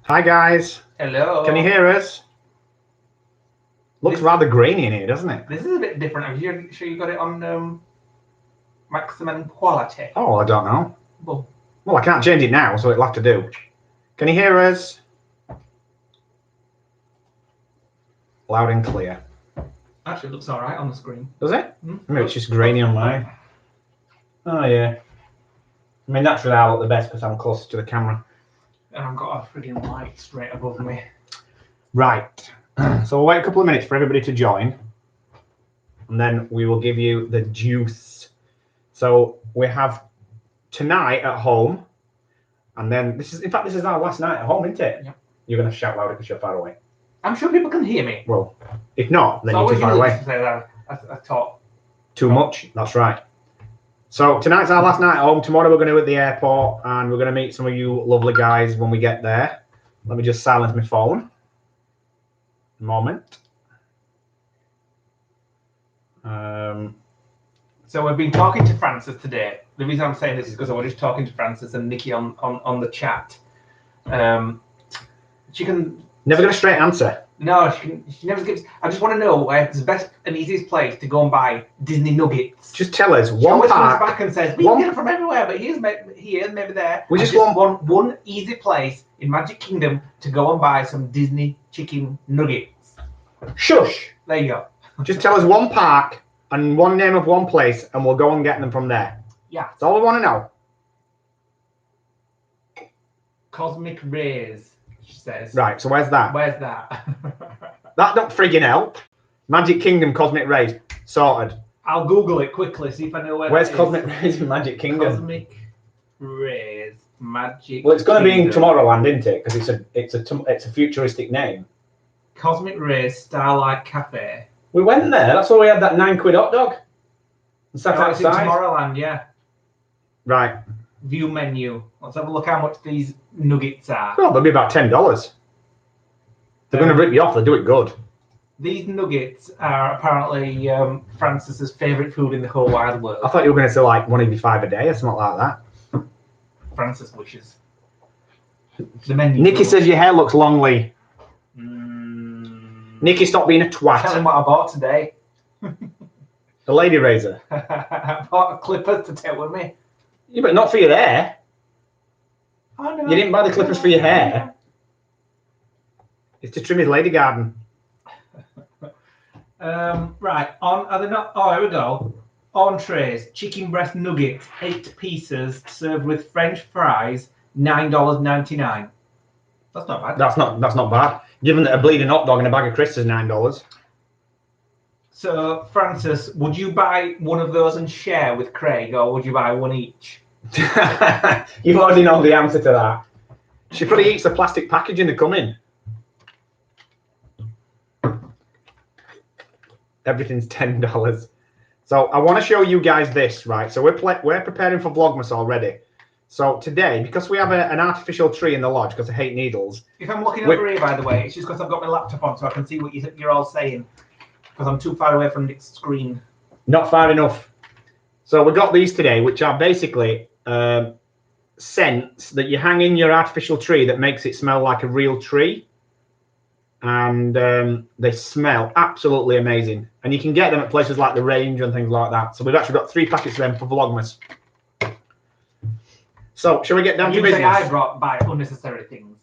Hi guys. Hello. Can you hear us? Looks rather grainy in here, doesn't it? This is a bit different. Are you sure you got it on maximum quality? Oh, I don't know. Well, I can't change it now, so it'll have to do. Can you hear us? Loud and clear. actually, it looks all right on the screen. Does it? Maybe it's just grainy on mine. Oh yeah. I mean, naturally I look the best because I'm closer to the camera. And I've got a frigging light straight above me. Right. So we'll wait a couple of minutes for everybody to join, and then we will give you the juice. So we have tonight at home, and then this is our last night at home, isn't it? Yeah. You're going to shout louder because you're far away. I'm sure people can hear me. Well, if not, then So you're too far away. say that I talk Too much. That's right. So tonight's our last night at home. Tomorrow we're going to at the airport, and we're going to meet some of you lovely guys when we get there. Let me just silence my phone. A moment. So we've been talking to Frances today. The reason I'm saying this is because I was just talking to Frances and Nikki on the chat. She can never get a straight answer. No, she never gives. I just want to know where's the best and easiest place to go and buy Disney nuggets. Just tell us She one always park. comes back and says we can get them from everywhere, but here's maybe there. We I just want one easy place in Magic Kingdom to go and buy some Disney chicken nuggets. Shush. There you go. Just tell us one park and one name of one place, and we'll go and get them from there. Yeah. That's all we want to know. Cosmic Rays, she says. Right. So where's that? Where's that? That don't friggin' help. Magic Kingdom Cosmic Rays. Sorted. I'll Google it quickly, see if I know where. Where's Cosmic Rays in Magic Kingdom? Cosmic Rays, Magic. Well, it's going to be in Kingdom. Tomorrowland, isn't it? Because it's a futuristic name. Cosmic Rays Starlight Cafe. We went there. That's where we had that £9 hot dog. And sat Oh, it's in outside. Tomorrowland, yeah. Right. View menu. Let's have a look how much these nuggets are. Well, they'll be about $10. They're going to rip you off. They do it good. These nuggets are apparently Frances's favourite food in the whole wide world. I thought you were going to say like 185 a day or something like that. Frances wishes. The menu. Nikki says your hair looks long, Lee. Nikki, stop being a twat. Tell him what I bought today. A lady razor. I bought clippers to take with me. Yeah, but not for your hair. Oh, no. You didn't buy the clippers for your hair. It's to trim his lady garden. Right, are they not? Oh, here we go. Entrees, chicken breast nuggets, 8 pieces, served with French fries, $9.99. That's not bad. That's not bad. Given that a bleeding hot dog and a bag of crisps is $9. So, Frances, would you buy one of those and share with Craig, or would you buy one each? You already know the answer to that. She probably eats the plastic packaging they come in. Everything's $10. So I want to show you guys this, right? So we're preparing for Vlogmas already. So today, because we have an artificial tree in the lodge, because I hate needles. If I'm looking over here, by the way, it's just because I've got my laptop on, so I can see what you're all saying. Because I'm too far away from Nick's screen. Not far enough. So we got these today, which are basically scents that you hang in your artificial tree that makes it smell like a real tree. And they smell absolutely amazing. And you can get them at places like the Range and things like that. So we've actually got 3 packets of them for Vlogmas. So shall we get down to business? I buy unnecessary things.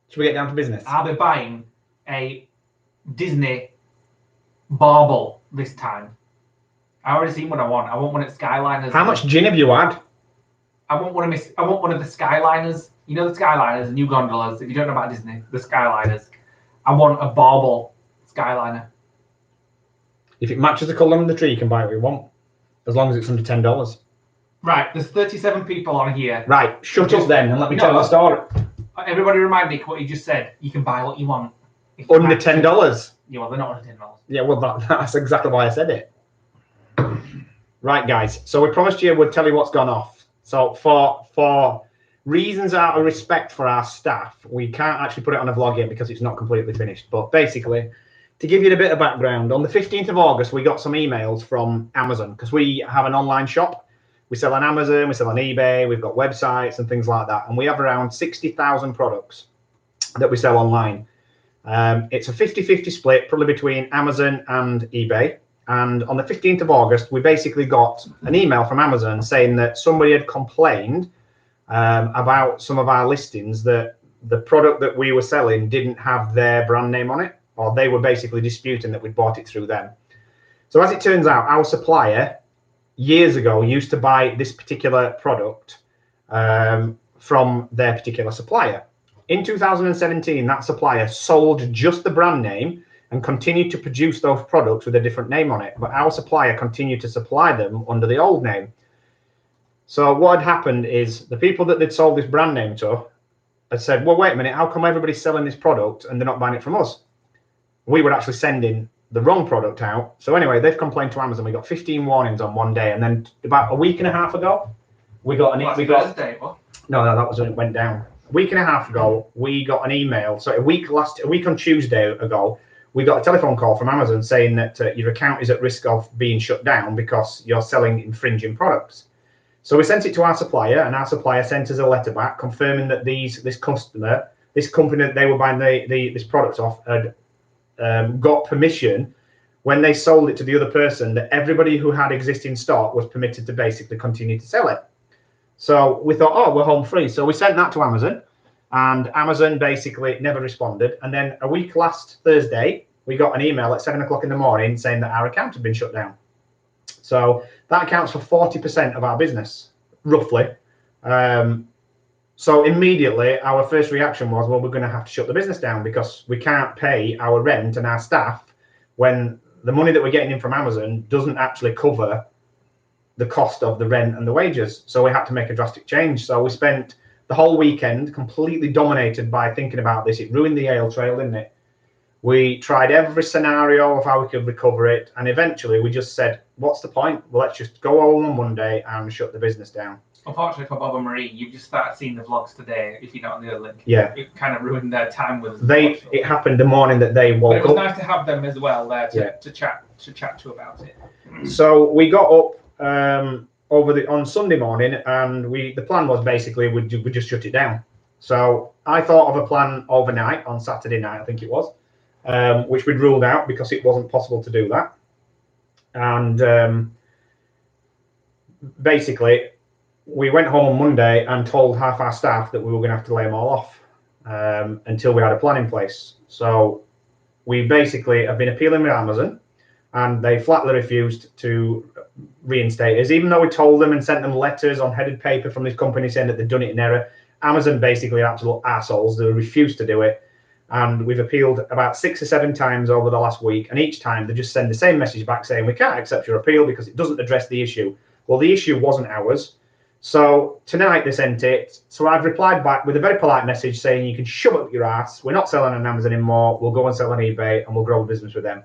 Shall we get down to business? I'll be buying a Disney bauble this time. I already seen what I want. I want one at Skyliners. How much gin have you had? I want one of the Skyliners. You know the Skyliners, the new gondolas. If you don't know about Disney, the Skyliners. I want a bauble Skyliner. If it matches the colour of the tree, you can buy what you want, as long as it's under $10. Right, there's 37 people on here. Right, shut up then and let me tell the story. Everybody remind Nick what you just said. You can buy what you want. Under $10. Yeah, well, they're not under $10. Yeah, well, that's exactly why I said it. Right, guys. So we promised you we'd tell you what's gone off. So for reasons out of respect for our staff, we can't actually put it on a vlog yet because it's not completely finished. But basically, to give you a bit of background, on the 15th of August, we got some emails from Amazon because we have an online shop. We sell on Amazon, we sell on eBay, we've got websites and things like that. And we have around 60,000 products that we sell online. It's a 50-50 split, probably between Amazon and eBay. And on the 15th of August, we basically got an email from Amazon saying that somebody had complained about some of our listings, that the product that we were selling didn't have their brand name on it, or they were basically disputing that we'd bought it through them. So as it turns out, our supplier years ago used to buy this particular product from their particular supplier. In 2017, that supplier sold just the brand name and continued to produce those products with a different name on it. But our supplier continued to supply them under the old name. So what had happened is the people that they'd sold this brand name to had said, well, wait a minute, how come everybody's selling this product and they're not buying it from us? We were actually sending the wrong product out. So anyway, they've complained to Amazon. We got 15 warnings on one day. And then about a week and a half ago, we got Thursday, what? No, that was when it went down. A week and a half ago, we got an email. So a week on Tuesday ago, we got a telephone call from Amazon saying that your account is at risk of being shut down because you're selling infringing products. So we sent it to our supplier, and our supplier sent us a letter back confirming that this company that they were buying this product off, had got permission when they sold it to the other person, that everybody who had existing stock was permitted to basically continue to sell it. So we thought, oh, we're home free. So we sent that to Amazon, and Amazon basically never responded. And then a week last Thursday, we got an email at 7 o'clock in the morning saying that our account had been shut down. So that accounts for 40% of our business, roughly. So immediately our first reaction was, well, we're going to have to shut the business down because we can't pay our rent and our staff when the money that we're getting in from Amazon doesn't actually cover the cost of the rent and the wages. So we had to make a drastic change. So we spent the whole weekend completely dominated by thinking about this. It ruined the ale trail, didn't it? We tried every scenario of how we could recover it. And eventually we just said, what's the point? Well, let's just go home on Monday and shut the business down. Unfortunately for Bob and Marie, you've just started seeing the vlogs today. If you're not on the other link, yeah, it kind of ruined their time with us. It happened the morning that they woke up. But it was nice to have them as well there to chat to about it. So we got up on Sunday morning, and the plan was basically we'd just shut it down. So I thought of a plan overnight on Saturday night, I think it was, which we'd ruled out because it wasn't possible to do that. And basically, we went home on Monday and told half our staff that we were going to have to lay them all off until we had a plan in place. So we basically have been appealing with Amazon, and they flatly refused to reinstate us, even though we told them and sent them letters on headed paper from this company saying that they'd done it in error. Amazon basically are absolute assholes. They refused to do it. And we've appealed about 6 or 7 times over the last week. And each time they just send the same message back saying, we can't accept your appeal because it doesn't address the issue. Well, the issue wasn't ours. So tonight they sent it. So I've replied back with a very polite message saying, you can shove up your ass. We're not selling on Amazon anymore. We'll go and sell on eBay and we'll grow a business with them.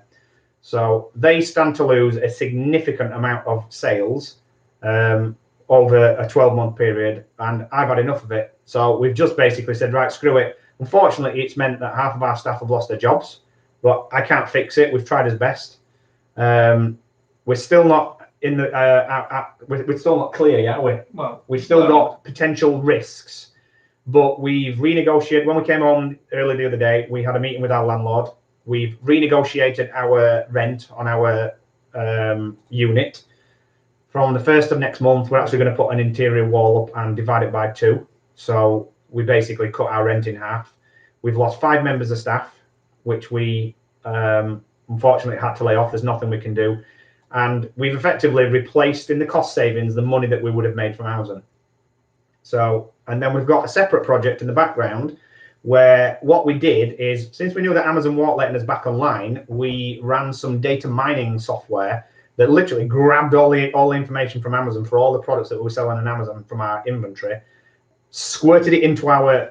So they stand to lose a significant amount of sales over a 12-month period. And I've had enough of it. So we've just basically said, right, screw it. Unfortunately, it's meant that half of our staff have lost their jobs, but I can't fix it. We've tried as best. We're still not in the we're still not clear yet, are we? Well, we've still got potential risks, but we've renegotiated. When we came home early the other day, we had a meeting with our landlord. We've renegotiated our rent on our unit. From the 1st of next month, we're actually going to put an interior wall up and divide it by 2. So we basically cut our rent in half. We've lost 5 members of staff, which we unfortunately had to lay off. There's nothing we can do. And we've effectively replaced in the cost savings the money that we would have made from Amazon. So, and then we've got a separate project in the background where what we did is, since we knew that Amazon weren't letting us back online, we ran some data mining software that literally grabbed all the information from Amazon for all the products that we were selling on Amazon from our inventory, squirted it into our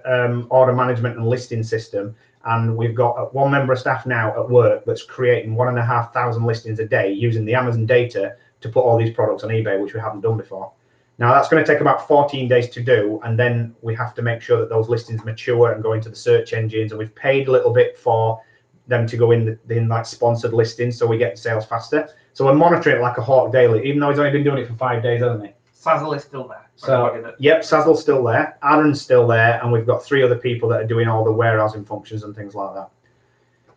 order management and listing system. And we've got 1 member of staff now at work that's creating 1,500 listings a day using the Amazon data to put all these products on eBay, which we haven't done before. Now that's going to take about 14 days to do, and then we have to make sure that those listings mature and go into the search engines. And we've paid a little bit for them to go in like sponsored listings, so we get sales faster. So we're monitoring it like a hawk daily, even though he's only been doing it for 5 days, hasn't he? Sazzle is still there. So, yep, Sazzle's still there. Aaron's still there. And we've got 3 other people that are doing all the warehousing functions and things like that.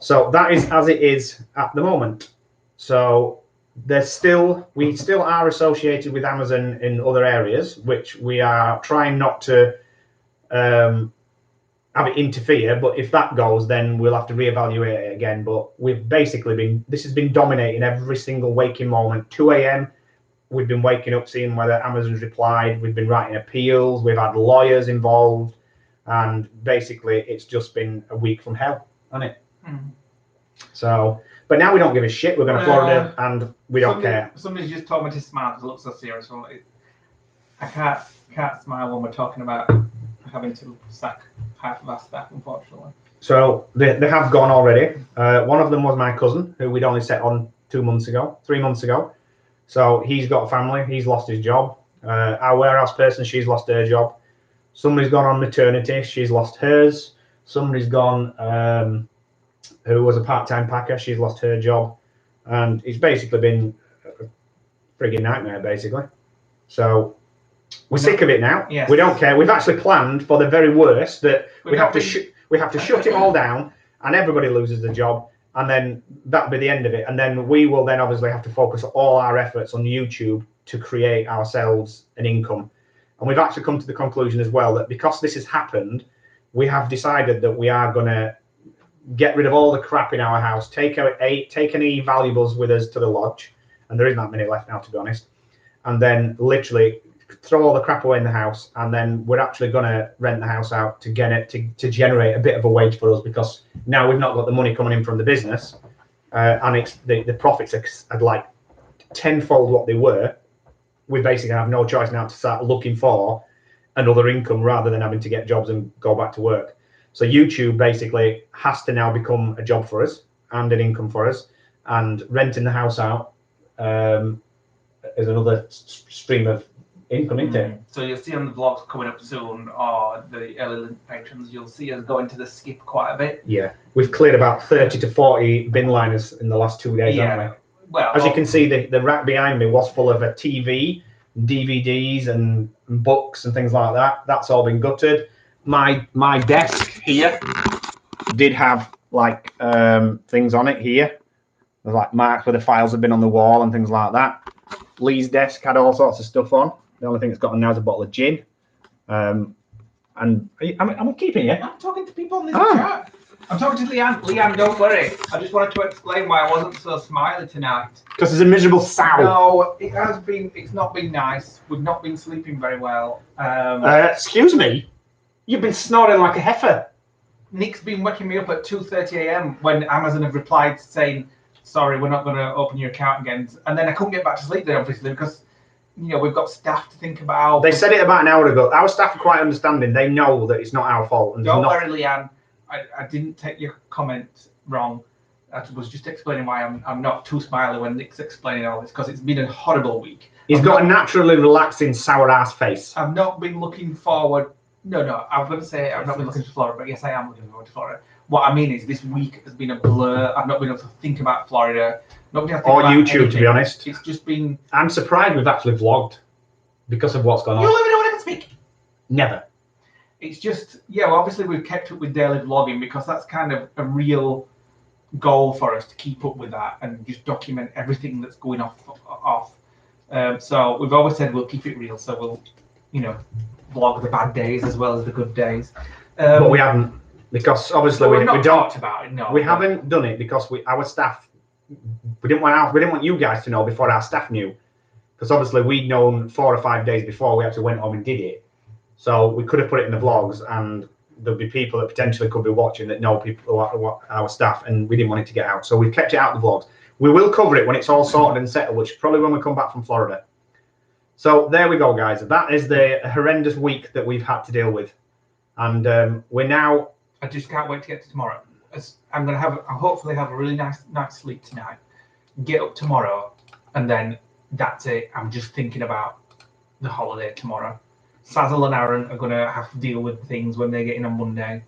So that is as it is at the moment. So we still are associated with Amazon in other areas, which we are trying not to have it interfere. But if that goes, then we'll have to reevaluate it again. But we've basically this has been dominating every single waking moment. 2 a.m. We've been waking up, seeing whether Amazon's replied. We've been writing appeals. We've had lawyers involved, and basically it's just been a week from hell, hasn't it? Mm. So, but now we don't give a shit. We're going to Florida, and we don't care. Somebody's just told me to smile because it looks so serious. So I can't smile when we're talking about having to sack half of our staff, unfortunately. So they have gone already. One of them was my cousin, who we'd only set on 3 months ago. So he's got a family. He's lost his job. Our warehouse person, she's lost her job. Somebody's gone on maternity. She's lost hers. Somebody's gone, who was a part-time packer. She's lost her job. And it's basically been a frigging nightmare, basically. So we're sick of it now. Yes. We don't care. We've actually planned for the very worst, that we have to shut it all down and everybody loses their job. And then that'll be the end of it. And then we will then obviously have to focus all our efforts on YouTube to create ourselves an income. And we've actually come to the conclusion as well that because this has happened, we have decided that we are going to get rid of all the crap in our house, take any valuables with us to the lodge. And there isn't that many left now, to be honest. And then literally throw all the crap away in the house. And then we're actually going to rent the house out to get it to generate a bit of a wage for us, because now we've not got the money coming in from the business, and it's the profits are like tenfold what they were. We basically have no choice now to start looking for another income rather than having to get jobs and go back to work. So YouTube basically has to now become a job for us and an income for us, and renting the house out is another stream of income, isn't it? So you'll see on the vlogs coming up soon, or the early link patrons, you'll see us going to the skip quite a bit. Yeah, we've cleared about 30 to 40 bin liners in the last 2 days, haven't we? Well, as you can see, the rack behind me was full of a TV, DVDs, and books and things like that. That's all been gutted. My desk here did have like things on it here. There's like marks where the files have been on the wall and things like that. Lee's desk had all sorts of stuff on. The only thing it's got on now is a bottle of gin. And am I keeping it? I'm talking to people on this chat. I'm talking to Leanne. Leanne, don't worry. I just wanted to explain why I wasn't so smiley tonight. Because there's a miserable sow. No, it has been. It's not been nice. We've not been sleeping very well. Excuse me. You've been snoring like a heifer. Nick's been waking me up at 2:30 a.m. when Amazon have replied saying, "Sorry, we're not going to open your account again." And then I couldn't get back to sleep then, obviously, because we've got staff to think about. They said it about an hour ago. Our staff are quite understanding. They know that it's not our fault. And don't worry, Leanne. I didn't take your comment wrong. I was just explaining why I'm not too smiley when Nick's explaining all this, because it's been a horrible week. He's got a naturally relaxing, sour ass face. I've not been looking forward. No, I was going to say I've not been looking to Florida, but yes, I am looking forward to Florida. What I mean is this week has been a blur. I've not been able to think about Florida. Not been able to think or about YouTube, anything. To be honest. It's just been. I'm surprised we've actually vlogged because of what's gone on. You'll let me know when I can speak. Never. It's just, well, obviously we've kept up with daily vlogging because that's kind of a real goal for us, to keep up with that and just document everything that's going off. So we've always said we'll keep it real. So we'll, vlog the bad days as well as the good days. But we haven't, because obviously we don't talked about it. No, we haven't done it because our staff. We didn't want you guys to know before our staff knew, because obviously we'd known 4 or 5 days before we actually went home and did it. So we could have put it in the vlogs, and there'll be people that potentially could be watching that know people who are our staff, and we didn't want it to get out. So we've kept it out of the vlogs. We will cover it when it's all sorted and settled, which is probably when we come back from Florida. So there we go, guys. That is the horrendous week that we've had to deal with. And we're now... I just can't wait to get to tomorrow. I'm going to hopefully have a really nice night's sleep tonight, get up tomorrow, and then that's it. I'm just thinking about the holiday tomorrow. Sazzle and Aaron are going to have to deal with things when they get in on Monday.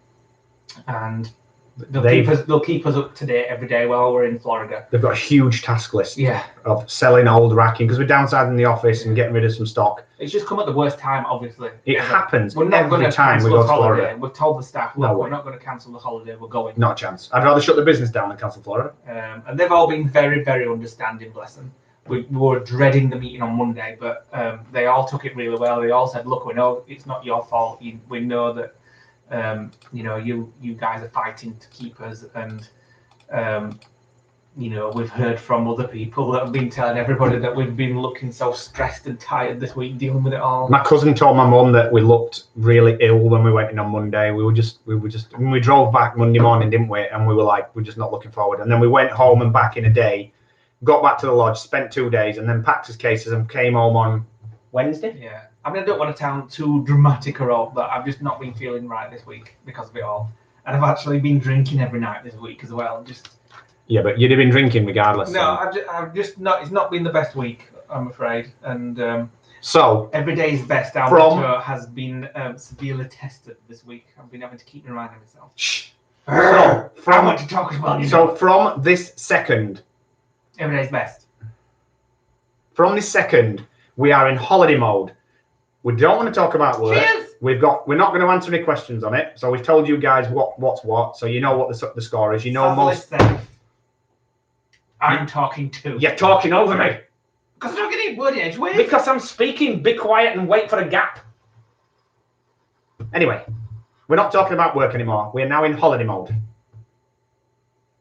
And They'll keep us up to date every day while we're in Florida. They've got a huge task list Yeah. of selling old racking because we're downsizing the office and getting rid of some stock. It's just come at the worst time, obviously. It happens We're not every time we go to Florida. We've told the staff, look, No way. we're not going to cancel the holiday, we're going. Not a chance. I'd rather shut the business down than cancel Florida. And they've all been very, very understanding, bless them. We were dreading the meeting on Monday, but they all took it really well. They all said, look, we know it's not your fault. We know that you guys are fighting to keep us, and we've heard from other people that have been telling everybody that we've been looking so stressed and tired this week dealing with it all. My cousin told my mum that we looked really ill when we went in on Monday. We drove back Monday morning, didn't we? And we were like, we're just not looking forward. And then we went home and back in a day, got back to the lodge, spent 2 days, and then packed his cases and came home on Wednesday. Yeah. I mean, I don't want to sound too dramatic or all, but I've just not been feeling right this week because of it all. And I've actually been drinking every night this week as well. Yeah, but you'd have been drinking regardless. No, I've just not. It's not been the best week, I'm afraid. And so every day's best outro has been severely tested this week. I've been having to keep reminding myself. Shh. I want to talk as well. So from this second, every day's best. From this second, we are in holiday mode. We don't want to talk about work. Cheers! We're not going to answer any questions on it. So we've told you guys what's what. So you know what the score is. You know most. I'm talking too. You're talking over me. Because I'm not getting word edge with. Because I'm speaking. Be quiet and wait for a gap. Anyway, we're not talking about work anymore. We are now in holiday mode.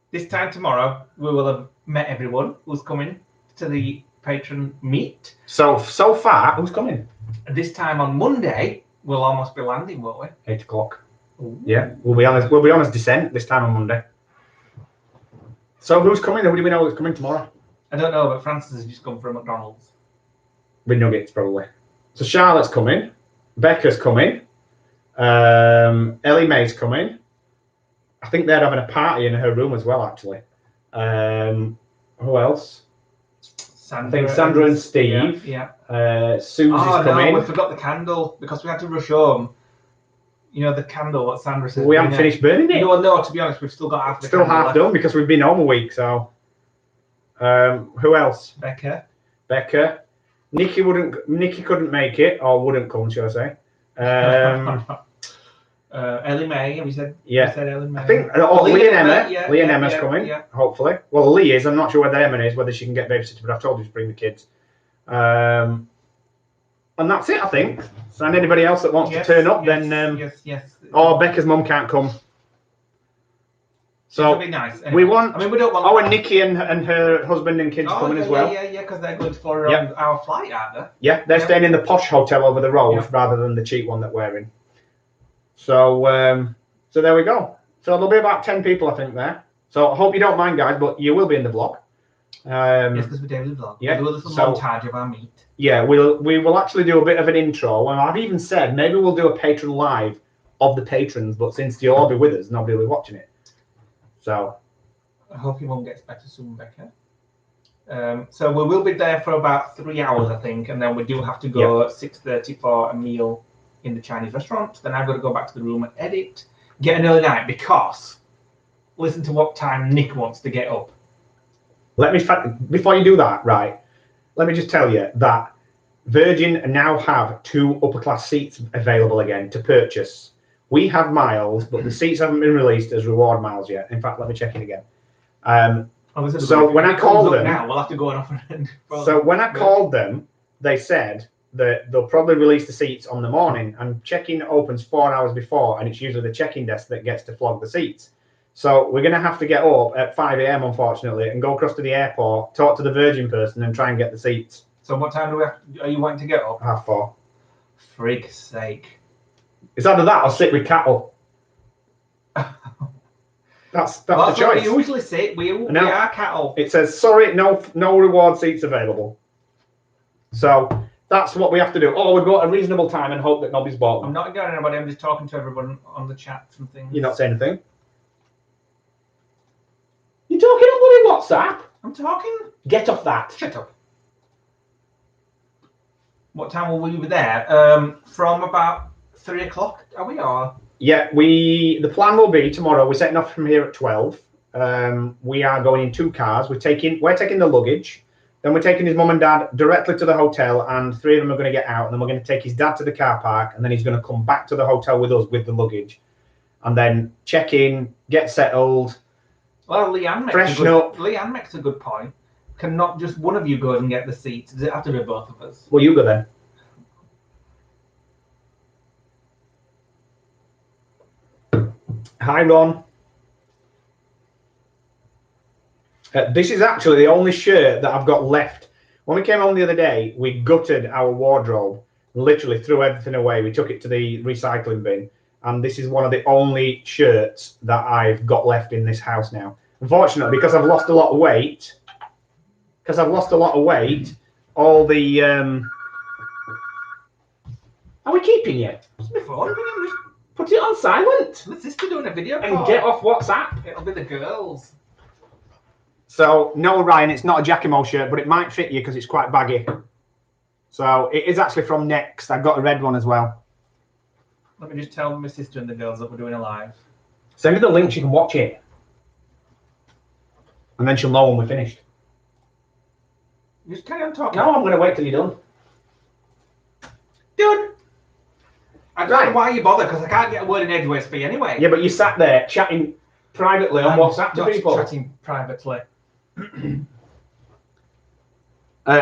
This time tomorrow, we will have met everyone who's coming to the patron meet. So far, who's coming? This time on Monday, we'll almost be landing, won't we? 8 o'clock. Ooh. Yeah, we'll be on his descent this time on Monday. So who's coming? Who do we know who's coming tomorrow? I don't know, but Francis has just come from McDonald's. With nuggets, probably. So Charlotte's coming. Becca's coming. Ellie Mae's coming. I think they're having a party in her room as well, actually. Who else? I think Sandra and Steve. Yeah. Susie's coming. No, we forgot the candle because we had to rush home. You know, the candle, what Sandra said. We haven't finished burning it. No, to be honest, we've still got half the candle half done because we've been home a week, so. Who else? Becca. Nikki couldn't make it, or wouldn't come, shall I say. Ellie Mae, we said. Yeah. We said Ellie Mae. I think Lee and Emma. Yeah, Lee and Emma's coming, hopefully. Well, Lee is. I'm not sure whether Emma is, whether she can get babysitter, but I've told her to bring the kids. And that's it, I think. So, and anybody else that wants to turn up, then. Yes. Or Becca's mum can't come. So it'll be nice. Anyway. We want. I mean, we don't want. Oh, and Nikki and her husband and kids coming as well. Yeah, because they're good for our flight, aren't they? Yeah, they're staying in the posh hotel over the road rather than the cheap one that we're in. So, so there we go. So there'll be about 10 people, I think, there. So I hope you don't mind, guys, but you will be in the vlog. Yes, because we're doing the vlog. Yeah. We'll do a little montage of our meet. Yeah, we will actually do a bit of an intro, and I've even said maybe we'll do a patron live of the patrons, but since you'll all be with us, nobody will be watching it. So I hope your mum gets better soon, Becca. So we will be there for about 3 hours, I think, and then we do have to go at 6:30 for a meal in the Chinese restaurant. Then I've got to go back to the room and edit, get an early night, because listen to what time Nick wants to get up. Before you do that, right, let me just tell you that Virgin now have 2 upper class seats available again to purchase. We have miles, but the seats haven't been released as reward miles yet. In fact, let me check it again. So when I called them, now we'll have to go on offer. So when I called them, they said that they'll probably release the seats on the morning, and check-in opens 4 hours before, and it's usually the check-in desk that gets to flog the seats. So we're going to have to get up at 5 a.m. unfortunately, and go across to the airport, talk to the Virgin person, and try and get the seats. So what time are you wanting to get up? 4:30. Frig's sake! It's either that or sit with cattle. That's the choice. We usually sit. We are cattle. It says sorry, no reward seats available. So that's what we have to do. Oh, we've got a reasonable time and hope that nobody's bought them. I'm not ignoring anybody. I'm just talking to everyone on the chat and things. You're not saying anything. You're talking on WhatsApp. I'm talking. Get off that. Shut up. What time will we be there? From about 3 o'clock. Are we or? Yeah, the plan will be tomorrow. We're setting off from here at 12. We are going in 2 cars. We're taking the luggage. Then we're taking his mum and dad directly to the hotel, and 3 of them are going to get out. And then we're going to take his dad to the car park, and then he's going to come back to the hotel with us with the luggage, and then check in, get settled. Well, Leanne makes a good point. Can not just one of you go and get the seats? Does it have to be both of us? Well, you go then. Hi, Ron. This is actually the only shirt that I've got left. When we came home the other day, we gutted our wardrobe, literally threw everything away. We took it to the recycling bin, and this is one of the only shirts that I've got left in this house now. Unfortunately, because I've lost a lot of weight, all the are we keeping it? It's my phone. Just put it on silent. My sister doing a video and call. Get off WhatsApp. It'll be the girls. So no, Ryan, it's not a Giacomo shirt, but it might fit you because it's quite baggy. So it is actually from Next. I've got a red one as well. Let me just tell my sister and the girls that we're doing a live. Send her the link, she can watch it. And then she'll know when we're finished. Just carry on talking. No, I'm going to wait till you're done. Dude! I don't know why you bother, because I can't get a word in edgeways for you anyway. Yeah, but you sat there chatting privately on WhatsApp to people. Chatting privately.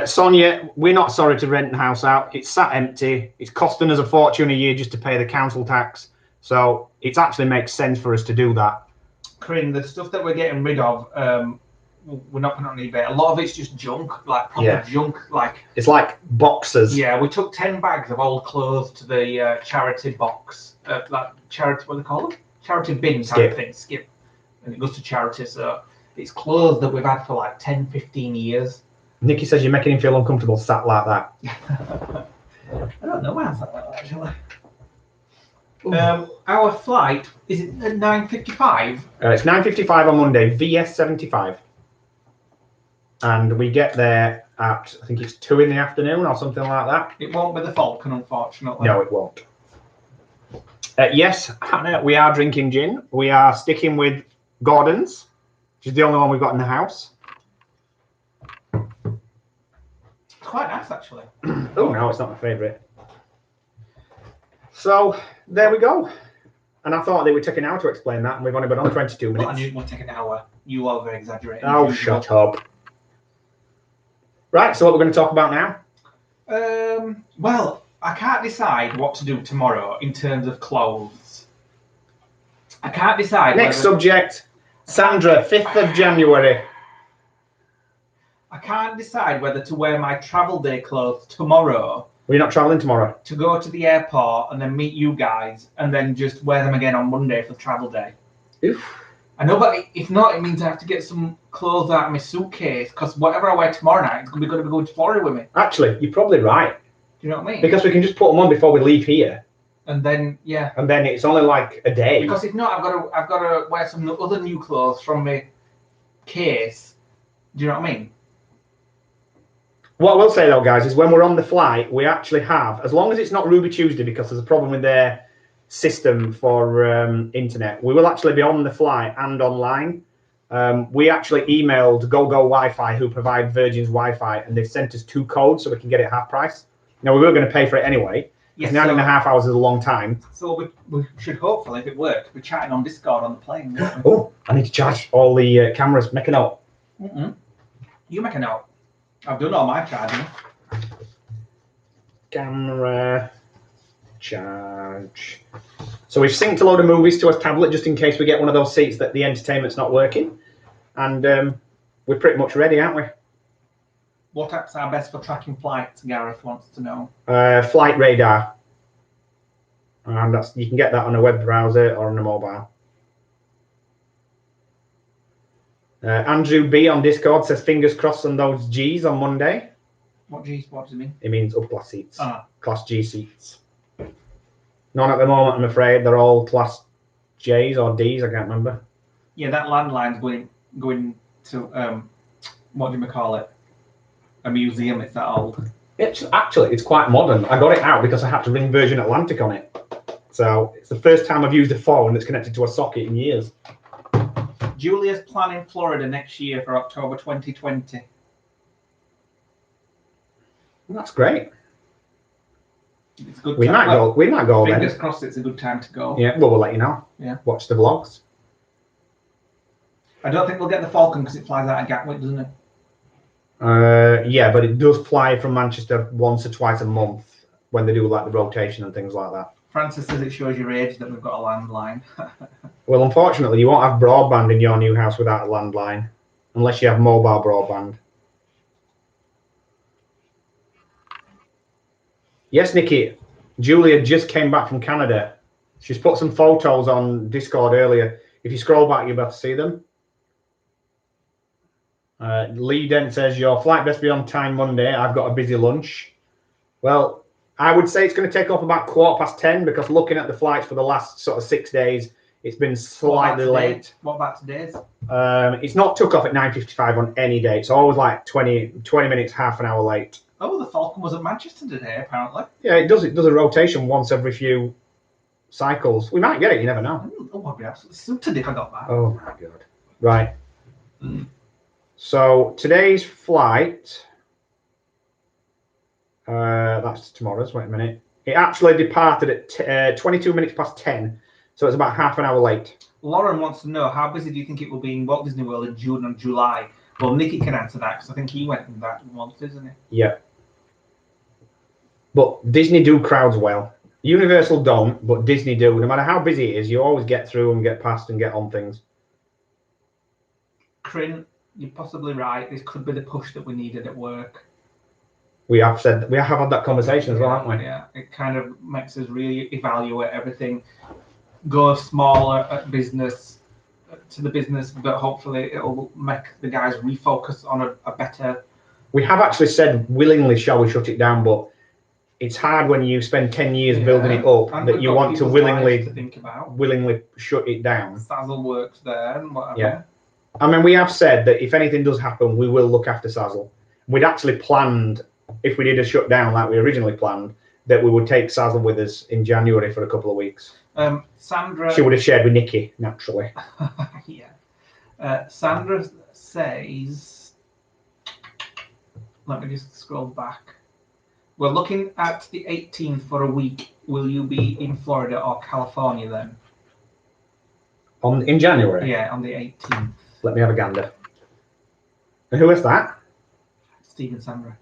Sonia, we're not sorry to rent the house out. It's sat empty. It's costing us a fortune a year just to pay the council tax. So it actually makes sense for us to do that. Corinne, the stuff that we're getting rid of, we're not putting on eBay. A lot of it's just junk, like proper junk. Like it's like boxes. Yeah, we took 10 bags of old clothes to the charity box, like charity, what do they call them? Charity bin type thing, Skip. And it goes to charity, so it's clothes that we've had for like 10, 15 years. Nikki says you're making him feel uncomfortable sat like that. I don't know why I sat like that, actually. Our flight, is it at 9:55? It's 9:55 on Monday, VS 75. And we get there at, I think it's 2 in the afternoon or something like that. It won't be the Falcon, unfortunately. No, it won't. Yes, Hannah, we are drinking gin. We are sticking with Gordon's, which is the only one we've got in the house. It's quite nice, actually. Oh, no, it's not my favourite. So, there we go. And I thought they would take an hour to explain that, and we've only been on 22 minutes. Well, I knew it would take an hour. You over-exaggerated. Oh, shut up. Right, so what we're going to talk about now? Well, I can't decide what to do tomorrow in terms of clothes. I can't decide. Next subject, Sandra, 5th of January. I can't decide whether to wear my travel day clothes tomorrow. Well, you're not travelling tomorrow? To go to the airport and then meet you guys and then just wear them again on Monday for travel day. Oof. I know, but if not, it means I have to get some clothes out of my suitcase because whatever I wear tomorrow night is going to be going to Florida with me. Actually, you're probably right. Do you know what I mean? Because we can just put them on before we leave here. And then, yeah. And then it's only like a day. Because if not, I've got to wear some other new clothes from my case. Do you know what I mean? What I will say though, guys, is when we're on the flight, we actually have, as long as it's not Ruby Tuesday because there's a problem with their system for internet, we will actually be on the flight and online. We actually emailed GoGo Wi-Fi, who provide Virgin's Wi-Fi, and they've sent us 2 codes so we can get it half price. Now, we were going to pay for it anyway. Yes, 9.5 hours is a long time. So we should hopefully, if it works, be chatting on Discord on the plane. Oh, I need to charge all the cameras. Make a note. You make a note. I've done all my charging. Camera charge. So we've synced a load of movies to a tablet just in case we get one of those seats that the entertainment's not working. And we're pretty much ready, aren't we? What apps are best for tracking flights, Gareth wants to know. Flight Radar. And you can get that on a web browser or on a mobile. Andrew B on Discord says fingers crossed on those G's on Monday. What G's? What does it mean? It means upper seats. Class G seats. None at the moment, I'm afraid. They're all class J's or D's, I can't remember. Yeah, that landline's going to, what do you call it? A museum, it's that old. It's quite modern. I got it out because I had to ring Virgin Atlantic on it. So it's the first time I've used a phone that's connected to a socket in years. Julia's planning Florida next year for October 2020. Well, that's great. It's good. We might go. We might go then. Fingers crossed, it's a good time to go. Yeah. Well, we'll let you know. Yeah. Watch the vlogs. I don't think we'll get the Falcon because it flies out of Gatwick, doesn't it? Yeah, but it does fly from Manchester once or twice a month when they do like the rotation and things like that. Francis says it shows your age that we've got a landline. Well, unfortunately, you won't have broadband in your new house without a landline, unless you have mobile broadband. Yes, Nikki. Julia just came back from Canada. She's put some photos on Discord earlier. If you scroll back, you'll be able to see them. Lee Dent says, your flight best be on time Monday. I've got a busy lunch. Well, I would say it's going to take off about 10:15 because looking at the flights for the last sort of 6 days, it's been slightly late. What about today's? It's not took off at 9:55 on any day. It's always like 20 minutes, half an hour late. Oh, the Falcon was at Manchester today, apparently. Yeah, it does. It does a rotation once every few cycles. We might get it. You never know. Oh, I'd be absolutely suited if I got that. Oh my god! Right. So today's flight. That's tomorrow's. Wait a minute. It actually departed at 22 minutes past 10, so it's about half an hour late. Lauren wants to know how busy do you think it will be in Walt Disney World in June and July? Well, Nicky can answer that because I think he went in that once, isn't he? Yeah. But Disney do crowds well. Universal don't, but Disney do. No matter how busy it is, you always get through and get past and get on things. Crin, you're possibly right. This could be the push that we needed at work. We have had that conversation as well, haven't we? Yeah, it kind of makes us really evaluate everything. Go smaller at business, to the business, but hopefully it'll make the guys refocus on a better. We have actually said willingly, shall we shut it down? But it's hard when you spend 10 years building it up and that you want to willingly think about. Willingly shut it down. Sazzle works there and whatever. Yeah. I mean, we have said that if anything does happen, we will look after Sazzle. We'd actually planned, if we did a shutdown like we originally planned, that we would take Sazzle with us in January for a couple of weeks. Sandra. She would have shared with Nikki, naturally. Yeah. Sandra says, let me just scroll back. We're looking at the 18th for a week. Will you be in Florida or California then? In January? Yeah, on the 18th. Let me have a gander. And who is that? Steve and Sandra.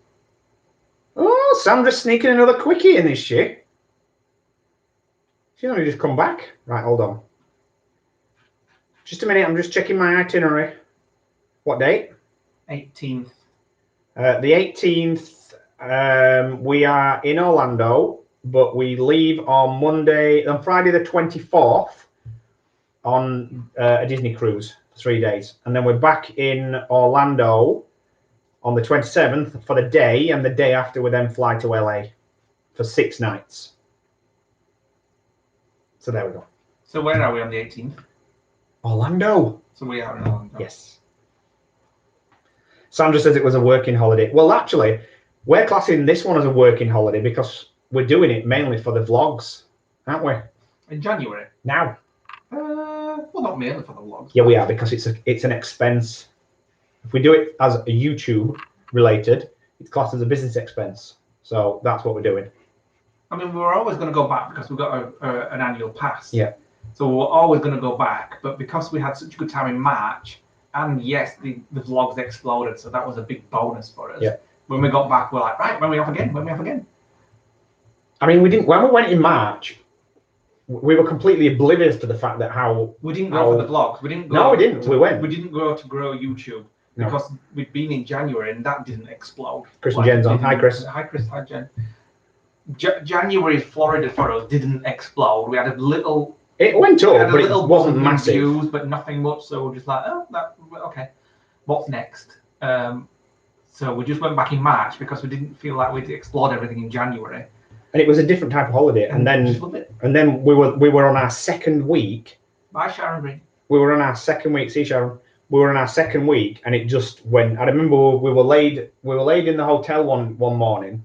Oh, Sandra's sneaking another quickie in this shit. She's only just come back. Right, hold on. Just a minute, I'm just checking my itinerary. What date? 18th. The 18th, we are in Orlando, but we leave on Friday the 24th on a Disney cruise for 3 days. And then we're back in Orlando on the 27th for the day, and the day after we then fly to LA for 6 nights. So there we go. So where are we on the 18th? Orlando. So we are in Orlando. Yes. Sandra says it was a working holiday. Well, actually, we're classing this one as a working holiday because we're doing it mainly for the vlogs, aren't we? In January? Now. Well, not mainly for the vlogs. Yeah, we are, because it's an expense. If we do it as a YouTube related, it's classed as a business expense. So that's what we're doing. I mean, we're always going to go back because we've got an annual pass. Yeah. So we're always going to go back. But because we had such a good time in March, and yes, the vlogs exploded, so that was a big bonus for us. Yeah. When we got back, we're like, right, when we off again? When we off again? I mean, when we went in March, we were completely oblivious to the fact that we didn't go for the vlogs. We didn't go. No, we didn't. We went. We didn't go to grow YouTube because we'd been in January and that didn't explode. Chris and Jen's on. Hi, Chris. Hi, Chris. Hi, Jen. January Florida for us didn't explode. We had a little. It went up, but it wasn't massive. Views, but nothing much. So we're just like, okay. What's next? So we just went back in March because we didn't feel like we'd explored everything in January. And it was a different type of holiday. And then we were on our second week. Bye, Sharon Green. We were on our second week. See, Sharon. We were on our second week, and it just went. I remember we were laid in the hotel one morning,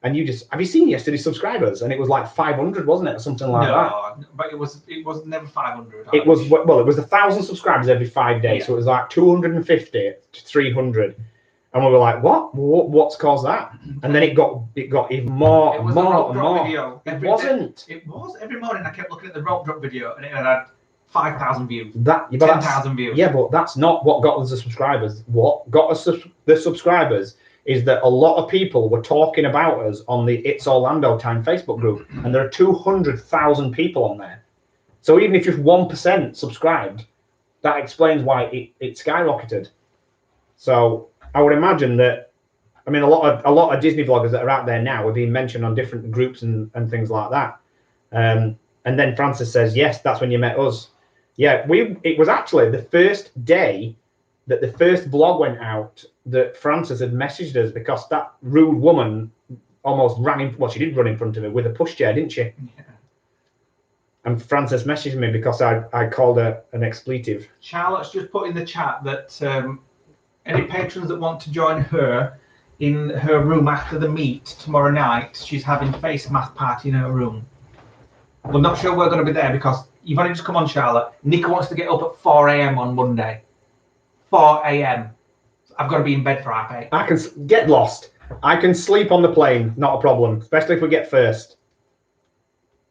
And you just, have you seen yesterday's subscribers? And it was like 500, wasn't it, or something like that? No, but it was never 500. It was, well, it was 1,000 subscribers every 5 days, so it was like 250 to 300, and we were like, what's caused that? And then it got even more and more and more. Video. It wasn't. It was every morning. I kept looking at the rope drop video, and it had 5,000 views. 10,000 views. Yeah, but that's not what got us the subscribers. What got us the subscribers is that a lot of people were talking about us on the It's Orlando Time Facebook group, and there are 200,000 people on there. So even if just 1% subscribed, that explains why it skyrocketed. So I would imagine that, I mean, a lot of Disney vloggers that are out there now are being mentioned on different groups and things like that. And then Francis says, yes, that's when you met us. Yeah, it was actually the first day that the first vlog went out that Francis had messaged us, because that rude woman almost ran in. Well, she did run in front of me with a pushchair, didn't she? Yeah. And Francis messaged me because I called her an expletive. Charlotte's just put in the chat that any patrons that want to join her in her room after the meet tomorrow night, she's having face mask party in her room. We're not sure we're going to be there because you've only just come on, Charlotte. Nick wants to get up at 4 a.m. on Monday. 4 a.m. I've got to be in bed for 8:30. I can get lost. I can sleep on the plane, not a problem, especially if we get first.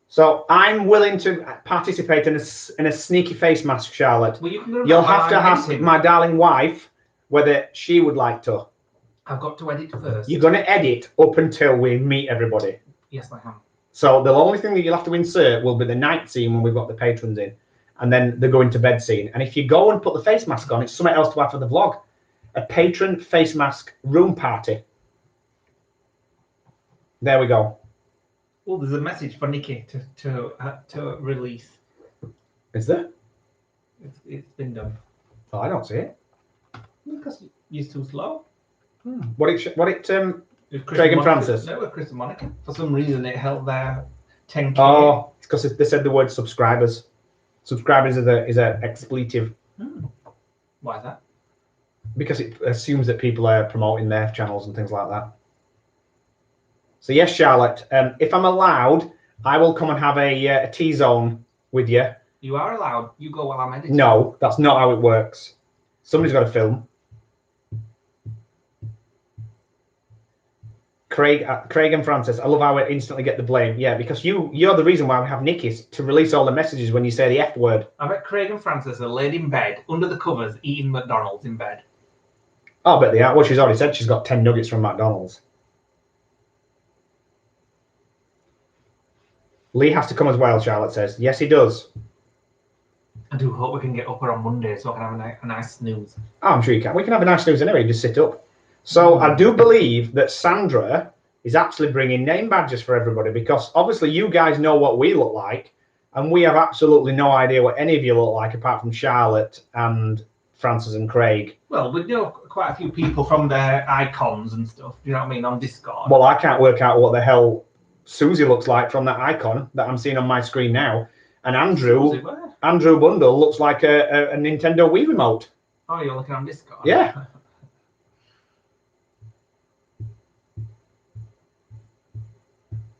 So I'm willing to participate in a sneaky face mask, Charlotte. Well, you'll have to ask my darling wife whether she would like to. I've got to edit first. You're going to edit up until we meet everybody. Yes, I am. So the only thing that you'll have to insert will be the night scene when we've got the patrons in, and then the going to bed scene. And if you go and put the face mask on, it's something else to add for the vlog. A patron face mask room party. There we go. Oh, there's a message for Nikki to release. Is there? It's been done. Oh, I don't see it. Because you're too slow. Craig and Francis? No, with Chris and Monica. For some reason, it held their 10K. Oh, it's because they said the word subscribers. Subscribers is a expletive. Why is that? Because it assumes that people are promoting their channels and things like that. So yes, Charlotte, if I'm allowed, I will come and have a T-zone with you. You are allowed. You go while I'm editing. No, that's not how it works. Somebody's got to film. Craig and Francis, I love how I instantly get the blame. Yeah, because you're the reason why we have Nikki's to release all the messages when you say the F word. I bet Craig and Francis are laid in bed, under the covers, eating McDonald's in bed. I'll bet they are. Well, she's already said she's got 10 nuggets from McDonald's. Lee has to come as well, Charlotte says. Yes, he does. I do hope we can get up on Monday so I can have a nice snooze. Oh, I'm sure you can. We can have a nice snooze anyway, just sit up. So I do believe that Sandra is actually bringing name badges for everybody, because obviously you guys know what we look like, and we have absolutely no idea what any of you look like apart from Charlotte and Francis and Craig. Well, we know quite a few people from their icons and stuff, you know what I mean, on Discord. Well, I can't work out what the hell Susie looks like from that icon that I'm seeing on my screen now. And Andrew Bundle looks like a Nintendo Wii remote. Oh, you're looking on Discord? Yeah.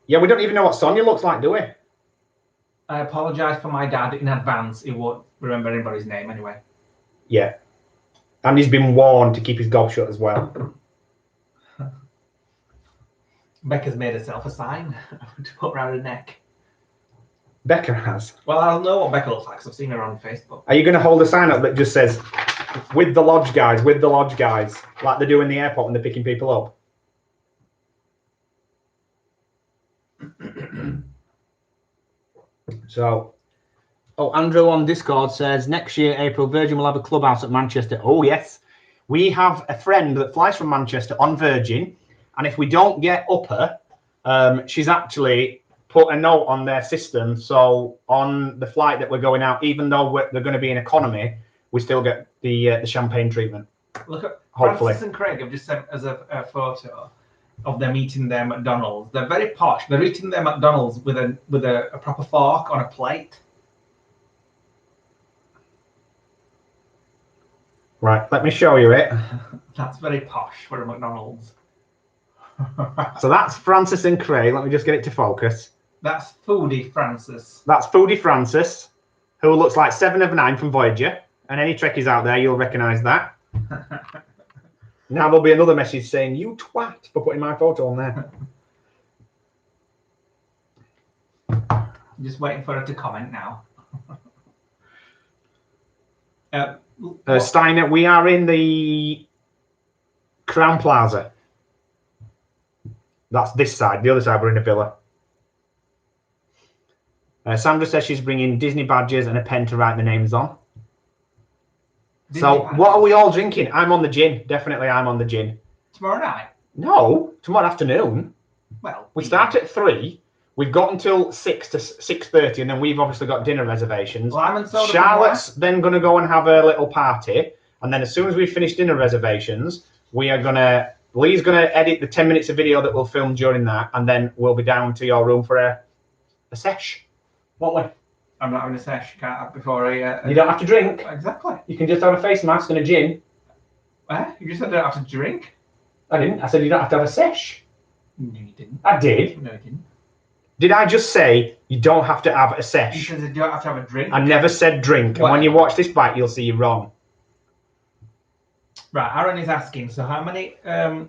Yeah, we don't even know what Sonia looks like, do we? I apologise for my dad in advance. He won't remember anybody's name anyway. Yeah. And he's been warned to keep his gob shut as well. Becca's made herself a sign to put around her neck. Becca has? Well, I'll know what Becca looks like because I've seen her on Facebook. Are you going to hold a sign up that just says, with the lodge guys, like they do in the airport when they're picking people up? So, Andrew on Discord says, next year, April, Virgin will have a clubhouse at Manchester. Oh, yes. We have a friend that flies from Manchester on Virgin, and if we don't get upper, she's actually put a note on their system. So on the flight that we're going out, even though they're going to be in economy, we still get the champagne treatment. Look at hopefully. Francis and Craig have just sent us a photo of them eating their McDonald's. They're very posh. They're eating their McDonald's with a proper fork on a plate. Right, let me show you it. That's very posh for a McDonald's. So that's Francis and Craig. Let me just get it to focus. That's Foodie Francis. That's Foodie Francis, who looks like 7 of 9 from Voyager. And any Trekkies out there, you'll recognise that. Now there'll be another message saying, "You twat," for putting my photo on there. Just waiting for her to comment now. Steiner, we are in the Crown Plaza. That's this side. The other side, we're in a villa. Sandra says she's bringing Disney badges and a pen to write the names on. So what are we all drinking? I'm on the gin. Definitely I'm on the gin. Tomorrow night? No, tomorrow afternoon. Well, we start at 3. We've got until 6 to 6:30, and then we've obviously got dinner reservations. Charlotte's then going to go and have a little party, and then as soon as we finish dinner reservations, we are going to... Lee's going to edit the 10 minutes of video that we'll film during that, and then we'll be down to your room for a sesh, won't we? I'm not having a sesh. Can't have before I... You don't have to drink. Exactly. You can just have a face mask and a gin. You just said I don't have to drink. I didn't. I said you don't have to have a sesh. No, you didn't. I did. No, you didn't. Did I just say you don't have to have a sesh? You said you don't have to have a drink. I never said drink. And when you watch this back, you'll see you're wrong. Right, Aaron is asking, so how many of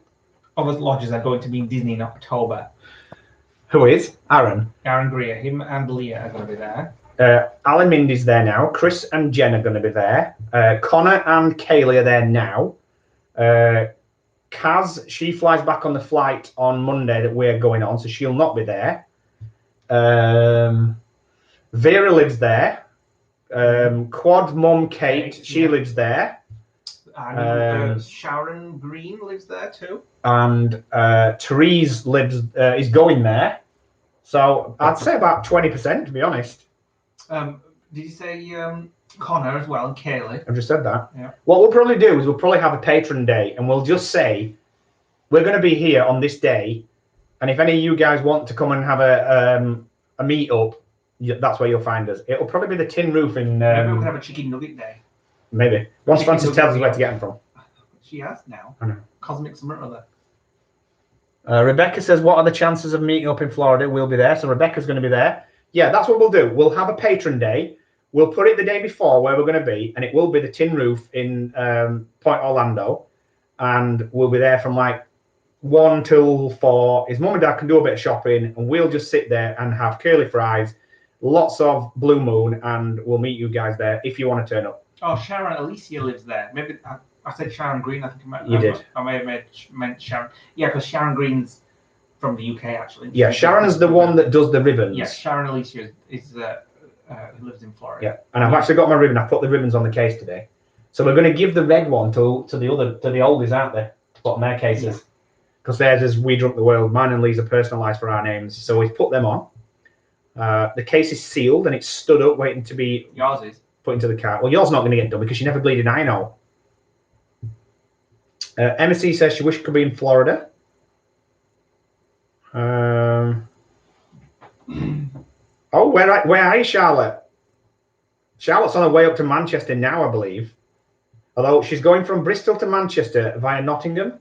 us lodgers are going to be in Disney in October? Who is? Aaron. Aaron Greer. Him and Leah are going to be there. Alan Mindy's there now. Chris and Jen are going to be there. Connor and Kaylee are there now. Kaz, she flies back on the flight on Monday that we're going on, so she'll not be there. Vera lives there. Quad Mum Kate, she lives there. And Sharon Green lives there too. And Therese is going there. So I'd say about 20%, to be honest. Did you say Connor as well and Kaylee? I've just said that. Yeah. What we'll probably do is we'll probably have a patron day, and we'll just say we're going to be here on this day, and if any of you guys want to come and have a meet up, that's where you'll find us. It'll probably be the Tin Roof in. Maybe we can have a chicken nugget day. Maybe once Francis tells us where to get them from. She has now. I know. Cosmic something or other. Rebecca says, "What are the chances of meeting up in Florida?" We'll be there, so Rebecca's going to be there. Yeah, that's what we'll do. We'll have a patron day. We'll put it the day before where we're going to be, and it will be the Tin Roof in Point Orlando, and we'll be there from like 1 till 4. His mum and dad can do a bit of shopping, and we'll just sit there and have curly fries, lots of Blue Moon, and we'll meet you guys there if you want to turn up. Oh, Sharon Alicia lives there. Maybe I said Sharon Green. I think you did. I may have meant Sharon. Yeah, because Sharon Green's from the UK actually. Yeah, Sharon's the one that does the ribbons. Yes, Sharon Alicia is who lives in Florida. Yeah, and I've actually got my ribbon. I put the ribbons on the case today, so we're going to give the red one to the oldies out there to put on their cases, because theirs is We Drunk the World. Mine and Lee's are personalised for our names, so we've put them on. The case is sealed and it's stood up, waiting to be yours is put into the car. Well, yours not going to get done because you never bleed an eye now. Emma C says she wished she could be in Florida. Oh, where are you, Charlotte? Charlotte's on her way up to Manchester now, I believe. Although she's going from Bristol to Manchester via Nottingham.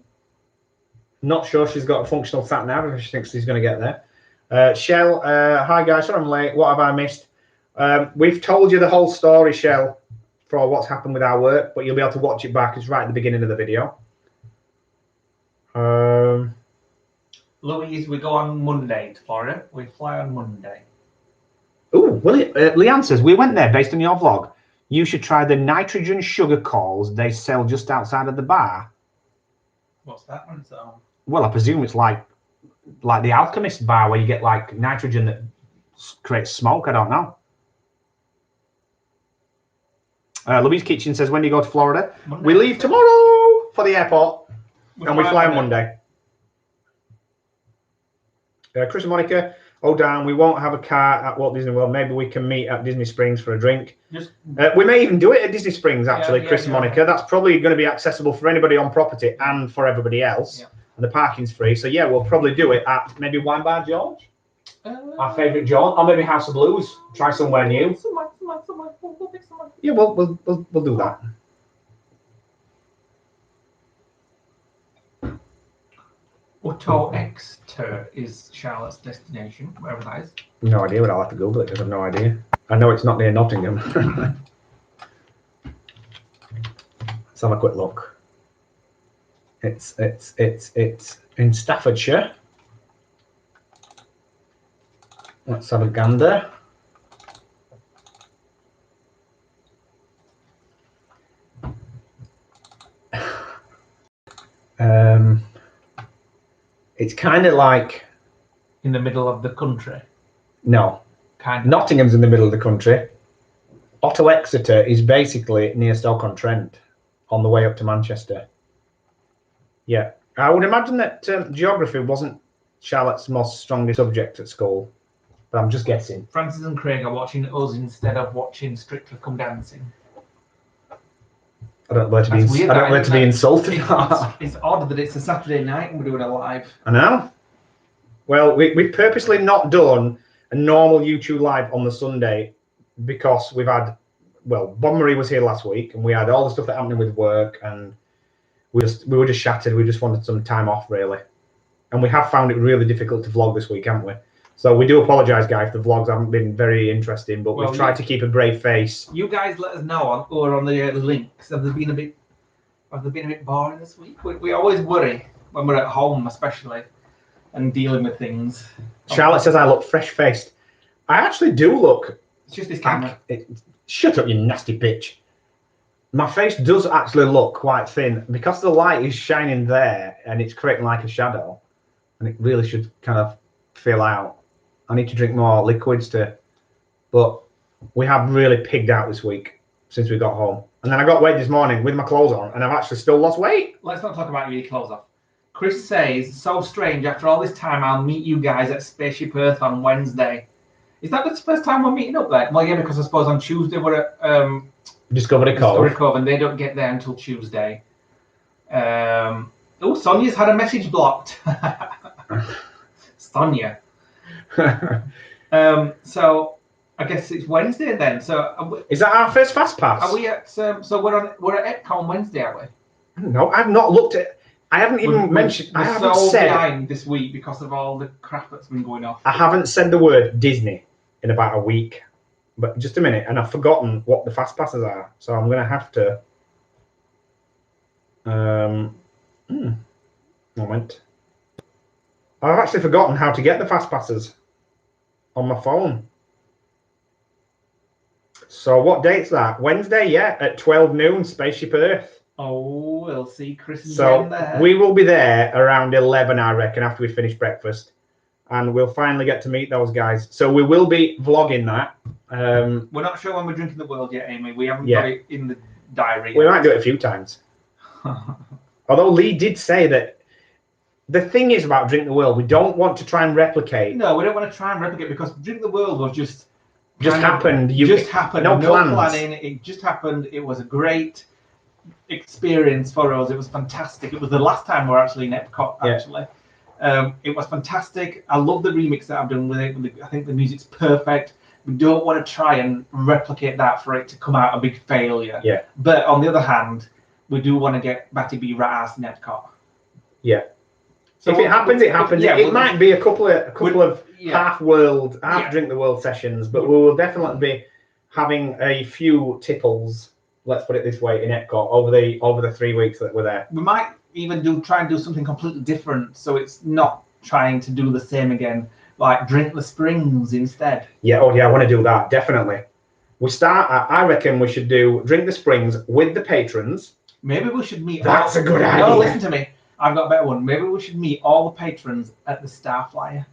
Not sure she's got a functional sat nav if she thinks she's going to get there. Shell, hi guys, sorry I'm late. What have I missed? We've told you the whole story, Shell, for what's happened with our work, but you'll be able to watch it back. It's right at the beginning of the video. Louise, we go on Monday to Florida. We fly on Monday. Oh, well, Leanne says, we went there based on your vlog. You should try the nitrogen sugar calls they sell just outside of the bar. What's that one? So, well, I presume it's like the Alchemist bar where you get like nitrogen that creates smoke. I don't know. Louise Kitchen says, when do you go to Florida? Monday. We leave tomorrow for the airport and we fly on Monday. Chris and Monica, Dan, we won't have a car at Walt Disney World. Maybe we can meet at Disney Springs for a drink. We may even do it at Disney Springs, actually, Chris and Monica. That's probably going to be accessible for anybody on property and for everybody else. Yeah. And the parking's free. So, yeah, we'll probably do it at maybe Wine Bar George, our favourite John, or maybe House of Blues. Try somewhere new. Yeah, we'll do that. Auto Exeter is Charlotte's destination, wherever that is. No idea, but I'll have to Google it because I've no idea. I know it's not near Nottingham. Let's have a quick look. It's in Staffordshire. Let's have a gander. It's kind of like In the middle of the country. no. Kind of. Nottingham's in the middle of the country. Otto Exeter is basically near Stoke-on-Trent, on the way up to Manchester. Yeah, I would imagine that geography wasn't Charlotte's most strongest subject at school, but I'm just guessing. Francis and Craig are watching us instead of watching Strictly Come Dancing. I don't like to be. That's weird, I don't like to be insulted. It's odd that it's a Saturday night and we're doing a live. I know. Well, we've purposely not done a normal YouTube live on the Sunday because we've had, well, Bon Marie was here last week and we had all the stuff that happened with work and we were just shattered. We just wanted some time off, really. And we have found it really difficult to vlog this week, haven't we? So we do apologise, guys, if the vlogs haven't been very interesting, but we've tried to keep a brave face. You guys let us know on the links. Have they been a bit boring this week? We always worry when we're at home, especially, and dealing with things. Charlotte says I look fresh-faced. I actually do look. It's just this camera. Shut up, you nasty bitch. My face does actually look quite thin because the light is shining there and it's creating like a shadow, and it really should kind of fill out. I need to drink more liquids but we have really pigged out this week since we got home. And then I got weight this morning with my clothes on and I've actually still lost weight. Let's not talk about your clothes off. Chris says, so strange, after all this time, I'll meet you guys at Spaceship Earth on Wednesday. Is that the first time we're meeting up there? Well, yeah, because I suppose on Tuesday we're at Discovery Cove and they don't get there until Tuesday. Sonia's had a message blocked. Sonia. So I guess it's Wednesday then. So is that our first fast pass? Are we at? So we're at Epcot Wednesday, are we? No, I've not looked at. I haven't even mentioned. I haven't said behind this week because of all the crap that's been going off. I haven't said the word Disney in about a week, but just a minute, and I've forgotten what the fast passes are. So I'm going to have to. Moment. I've actually forgotten how to get the fast passes on my phone. So what date's that? Wednesday, yeah, at 12 noon, Spaceship Earth. Oh, we'll see Chris so there. We will be there around 11, I reckon, after we finish breakfast. And we'll finally get to meet those guys. So we will be vlogging that. We're not sure when we're drinking the world yet, Amy. We haven't got it in the diary yet. We might do it a few times. Although Lee did say that the thing is about Drink the World, we don't want to try and replicate. No, we don't want to try and replicate because Drink the World was just happened. Just happened. No plans. Planning. It just happened. It was a great experience for us. It was fantastic. It was the last time we were actually in Epcot. Actually, it was fantastic. I love the remix that I've done with it. I think the music's perfect. We don't want to try and replicate that for it to come out a big failure. Yeah. But on the other hand, we do want to get Batty B rat ass in Epcot. Yeah. So if it happens, it happens. Yeah, it might be a couple of half Drink the World sessions, but we will definitely be having a few tipples. Let's put it this way, in Epcot over the 3 weeks that we're there. We might even try and do something completely different, so it's not trying to do the same again. Like Drink the Springs instead. Yeah. Oh yeah, I want to do that definitely. I reckon we should do Drink the Springs with the patrons. Maybe we should meet. That's a good idea. No, listen to me. I've got a better one. Maybe we should meet all the patrons at the Starflyer.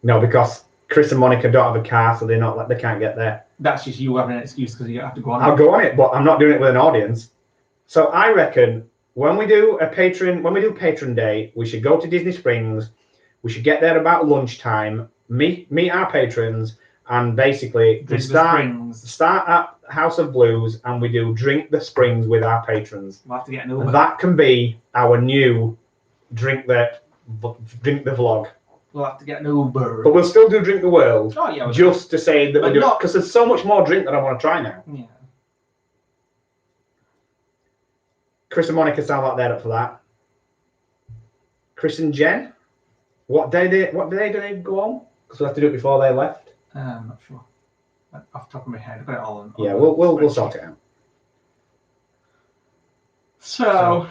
No, because Chris and Monica don't have a car, so they can't get there. That's just you having an excuse because you have to go on. I'll go on it, but I'm not doing it with an audience. So I reckon when we do patron day, we should go to Disney Springs. We should get there about lunchtime, meet our patrons, and basically start at House of Blues, and we do Drink the Springs with our patrons. We'll have to get an Uber. That can be our new drink the vlog. We'll have to get an Uber. But we'll still do Drink the World. Oh yeah. Just to say that we do it, because there's so much more drink that I want to try now. Yeah. Chris and Monica sound like they're up for that. Chris and Jen. What day do they go on? Because we have to do it before they left. I'm not sure. Off the top of my head, I've got it all on. Yeah, we'll sort it out. So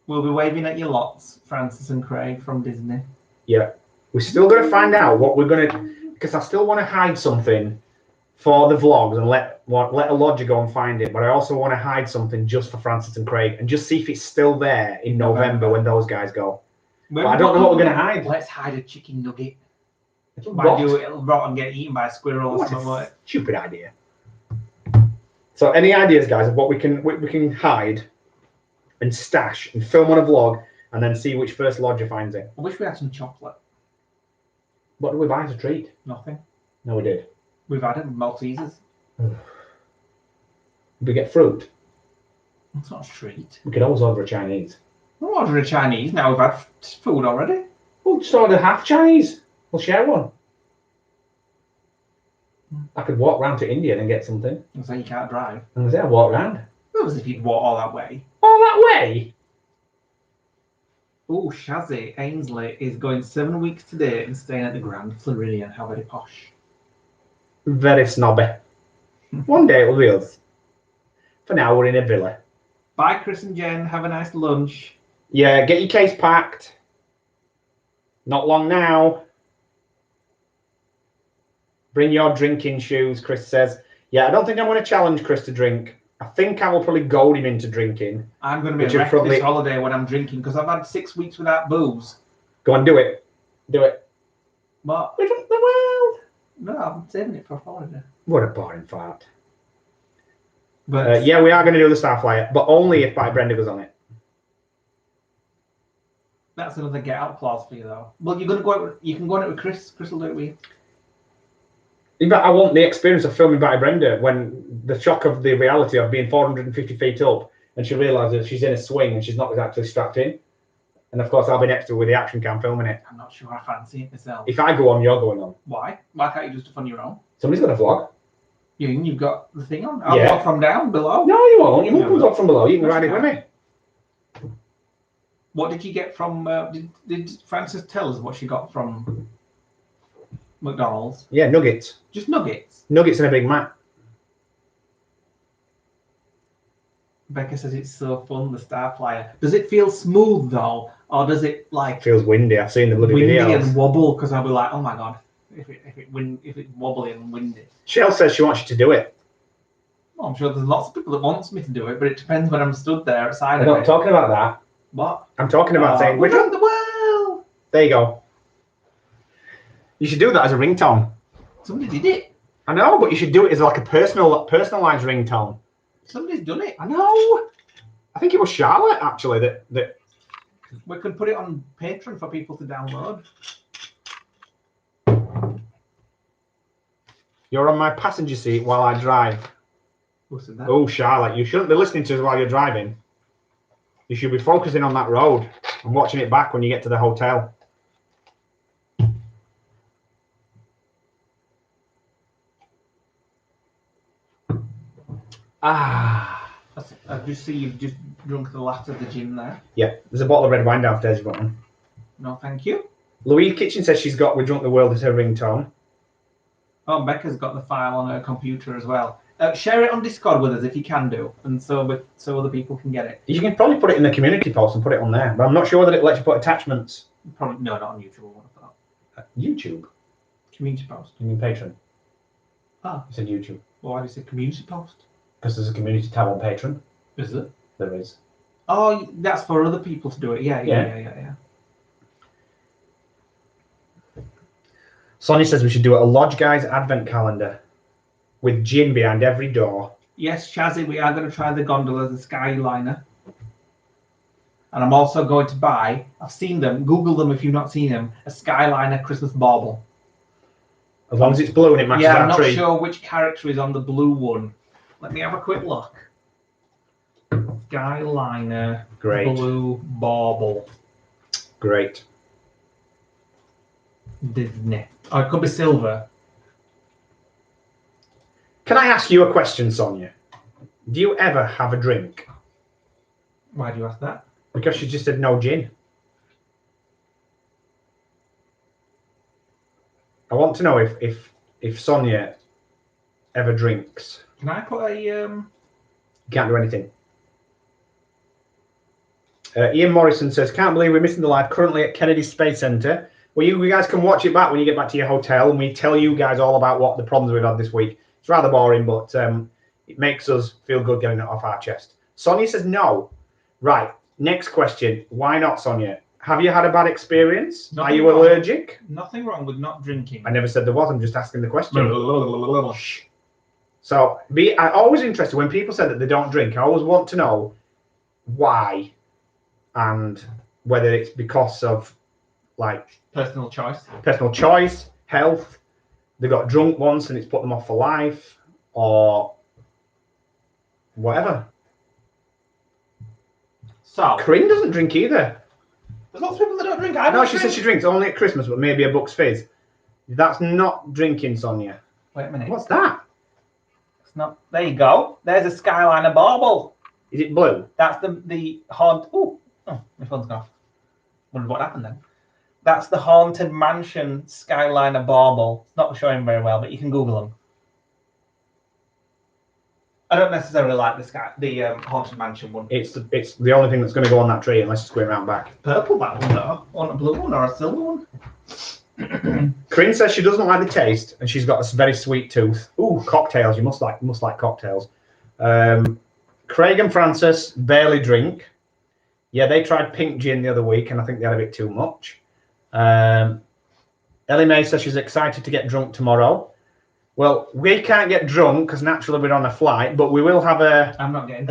we'll be waving at your lots, Francis and Craig from Disney. Yeah, we're still going to find out what we're going to, because I still want to hide something for the vlogs and let a lodger go and find it, but I also want to hide something just for Francis and Craig and just see if it's still there in November when those guys go. But I don't know what we're going to hide. Let's hide a chicken nugget. It'll rot and get eaten by a squirrel or something like that. Stupid idea. So any ideas, guys, of what we can hide and stash and film on a vlog and then see which first lodger finds it? I wish we had some chocolate. What did we buy as a treat? Nothing. No, we did. We've had it with Maltesers. We get fruit. That's not a treat. We could always order a Chinese. We're ordering a Chinese now. We've had food already. We'll just order half Chinese. We'll share one. I could walk round to India and get something. So you can't drive. And I say, I'll walk round. What was if you'd walk all that way? All that way? Oh, Shazzy Ainsley is going 7 weeks today and staying at the Grand Floridian. How very posh. Very snobby. One day it will be us. For now, we're in a villa. Bye, Chris and Jen. Have a nice lunch. Yeah, get your case packed. Not long now. Bring your drinking shoes, Chris says. Yeah, I don't think I'm going to challenge Chris to drink. I think I will probably goad him into drinking. I'm going to be a wreck this holiday when I'm drinking because I've had 6 weeks without booze. Go on, do it. Do it. What? We drink the world. No, I'm saving it for a holiday. What a boring fart. But yeah, we are going to do the Starflyer, but only if Brenda goes on it. That's another get out clause for you, though. Well, you're going to go out. You can go on it with Chris. Chris will do it with you. In fact, I want the experience of filming by Brenda when the shock of the reality of being 450 feet up and she realises she's in a swing and she's not actually strapped in. And of course, I'll be next to her with the action cam filming it. I'm not sure I fancy it myself. If I go on, you're going on. Why? Why can't you just do it on your own? Somebody's got a vlog. You've got the thing on. I'll vlog from down below. No, you won't. You won't vlog from below. You can ride it with me. What did you get from? Did Frances tell us what she got from McDonald's? Yeah, nuggets. Just nuggets. Nuggets and a Big Mac. Becca says it's so fun, the Starflyer. Does it feel smooth though, or does it like? Feels windy. I've seen the bloody windy videos. And wobble because I'll be like, oh my god, if it's wobbly and windy. Shell says she wants you to do it. Well, I'm sure there's lots of people that wants me to do it, but it depends when I'm stood there outside. I'm not talking about that. What? I'm talking about saying we're around the world. There you go. You should do that as a ringtone. Somebody did it. I know, but you should do it as like a personalised ringtone. Somebody's done it. I know. I think it was Charlotte actually that. We could put it on Patreon for people to download. You're on my passenger seat while I drive. Who said that? Oh, Charlotte, you shouldn't be listening to us while you're driving. You should be focusing on that road and watching it back when you get to the hotel. I just see you've just drunk the last of the gin there. Yeah, there's a bottle of red wine downstairs. You've got one. No, thank you. Louise Kitchen says she's got "We Drunk the World" as her ringtone. Oh, Becca's got the file on her computer as well. Share it on Discord with us if you can do, and so other people can get it. You can probably put it in the community post and put it on there, but I'm not sure that it lets you put attachments. Probably no, not on YouTube. YouTube. Community post. You mean Patreon? Ah, you said YouTube. Well, why do you say community post? Because there's a community tab on Patreon. Is it? There is. Oh, that's for other people to do it. Yeah. Sonia says we should do a Lodge Guys advent calendar with gin behind every door. Yes, Shazzy, we are going to try the gondola, the Skyliner. And I'm also going to buy, I've seen them, Google them if you've not seen them, a Skyliner Christmas bauble. As long as it's blue and it matches our I'm not tree. sure which character is on the blue one. Let me have a quick look. Skyliner Great. Blue bauble. Great. Disney. Oh, it could be silver. Can I ask you a question, Sonia? Do you ever have a drink? Why do you ask that? Because she just said no gin. I want to know if Sonia ever drinks. Can I put a You can't do anything. Ian Morrison says, can't believe we're missing the live currently at Kennedy Space Center. Well, you guys can watch it back when you get back to your hotel, and we tell you guys all about what the problems we've had this week. It's rather boring, but it makes us feel good getting it off our chest. Sonia says no. Right, next question. Why not, Sonia? Have you had a bad experience? Are you allergic? Nothing wrong with not drinking. I never said there was. I'm just asking the question. So, I'm always interested when people say that they don't drink. I always want to know why and whether it's because of like personal choice, health. They got drunk once and it's put them off for life, or whatever. So Corinne doesn't drink either. There's lots of people that don't drink. No, she said she drinks only at Christmas, but maybe a Bucks Fizz. That's not drinking, Sonia. Wait a minute. What's that? It's not. There you go. There's a Skyliner bauble. Is it blue? That's the haunt. Oh, my phone's gone off. Wonder what happened then. That's the Haunted Mansion Skyliner bauble. It's not showing very well, but you can Google them. I don't necessarily like the Haunted Mansion one. It's the only thing that's going to go on that tree unless it's going around back. Purple that one though. On a blue one or a silver one. Corinne says she doesn't like the taste and she's got a very sweet tooth. Ooh, cocktails. You must like cocktails. Craig and Francis barely drink. Yeah, they tried pink gin the other week and I think they had a bit too much. Ellie Mae says she's excited to get drunk tomorrow. Well, we can't get drunk because naturally we're on a flight, but we will have a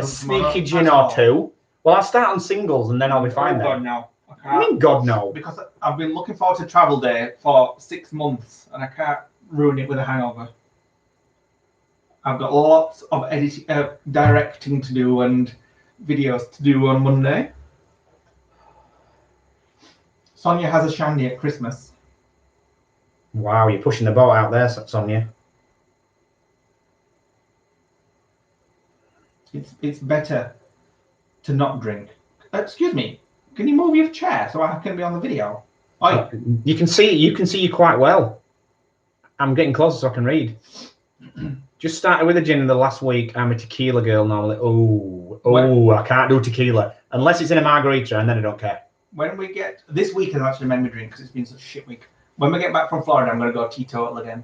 sneaky gin or two. Well, I'll start on singles and then I'll be fine then. God, no. I mean, God, no. Because I've been looking forward to travel day for 6 months and I can't ruin it with a hangover. I've got lots of editing, directing to do and videos to do on Monday. Sonia has a shandy at Christmas. Wow, you're pushing the boat out there, Sonia. It's better to not drink. Excuse me. Can you move your chair so I can be on the video? Oh, you can see you quite well. I'm getting closer so I can read. Just started with a gin in the last week. I'm a tequila girl normally. I can't do tequila unless it's in a margarita, and then I don't care. When we get this week has actually made me drink because it's been such a shit week. When we get back from Florida, I'm going to go teetotal again.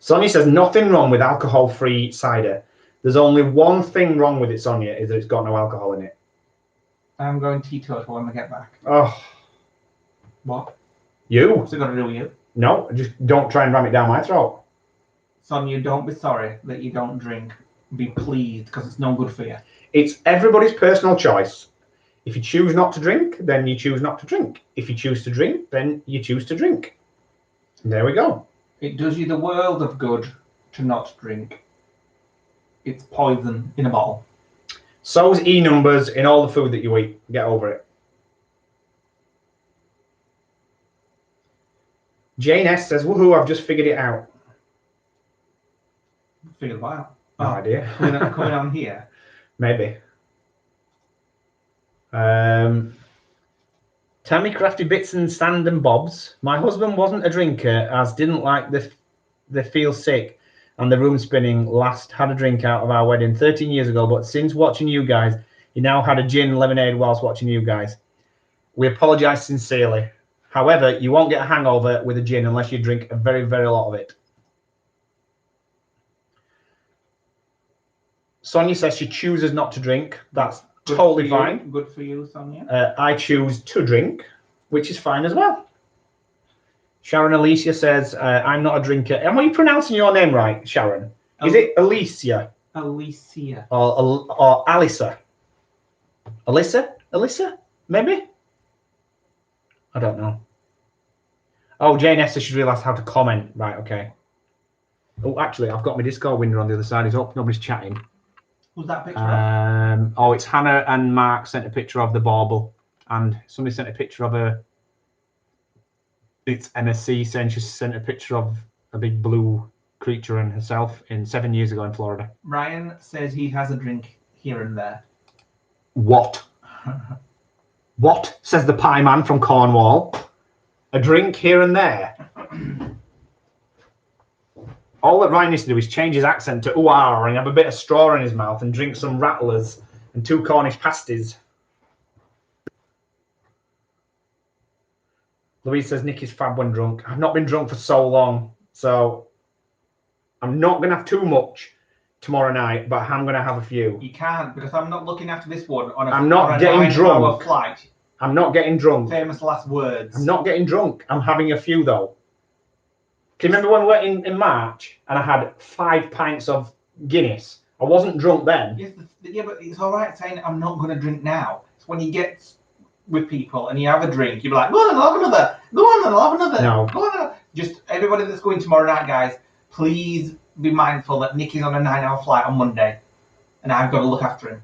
Sonia says nothing wrong with alcohol-free cider. There's only one thing wrong with it, Sonia, is that it's got no alcohol in it. I'm going teetotal when we get back. Oh. What? You? What's it got to do with you? No, just don't try and ram it down my throat. Sonia, don't be sorry that you don't drink. Be pleased because it's no good for you. It's everybody's personal choice. If you choose not to drink, then you choose not to drink. If you choose to drink, then you choose to drink. There we go. It does you the world of good to not drink. It's poison in a bottle. So's E numbers in all the food that you eat. Get over it. Jane S says, woohoo, I've just figured it out. Figured it out. No idea. Coming on here. Maybe. Tammy Crafty Bits and Sand and Bobs. My husband wasn't a drinker, as didn't like the feel sick and the room spinning. Last had a drink out of our wedding 13 years ago, but since watching you guys, he now had a gin and lemonade whilst watching you guys. We apologise sincerely. However, you won't get a hangover with a gin unless you drink a very, very lot of it. Sonia says she chooses not to drink. That's totally fine. Good for you, Sonia. I choose to drink, which is fine as well. Sharon Alicia says, I'm not a drinker. Am I pronouncing your name right, Sharon? Is it Alicia? Alicia. Or Alissa? Alyssa? Maybe? I don't know. Oh, Jane Esther should realise how to comment. Right, okay. Oh, actually, I've got my Discord window on the other side. It's up. Nobody's chatting. Who's that picture of? Oh, it's Hannah and Mark sent a picture of the bauble. And somebody sent a picture of it's MSC saying she sent a picture of a big blue creature and herself 7 years ago in Florida. Ryan says he has a drink here and there. What? What? Says the pie man from Cornwall. A drink here and there. All that Ryan needs to do is change his accent to ooh and have a bit of straw in his mouth and drink some rattlers and 2 Cornish pasties. Louise says Nick is fab when drunk. I've not been drunk for so long, so I'm not going to have too much tomorrow night, but I'm going to have a few. You can't, because I'm not looking after this one on a, I'm not on a getting 9-hour drunk. flight. I'm not getting drunk. Famous last words. I'm not getting drunk. I'm having a few, though. Do you remember when we were in March and I had 5 pints of Guinness? I wasn't drunk then. Yes, yeah, but it's all right saying I'm not going to drink now. It's when you get with people and you have a drink, you'll be like, go on and I'll have another. Go on and I'll have another. No. Go on. Just everybody that's going tomorrow night, guys, please be mindful that Nick is on a 9-hour flight on Monday and I've got to look after him.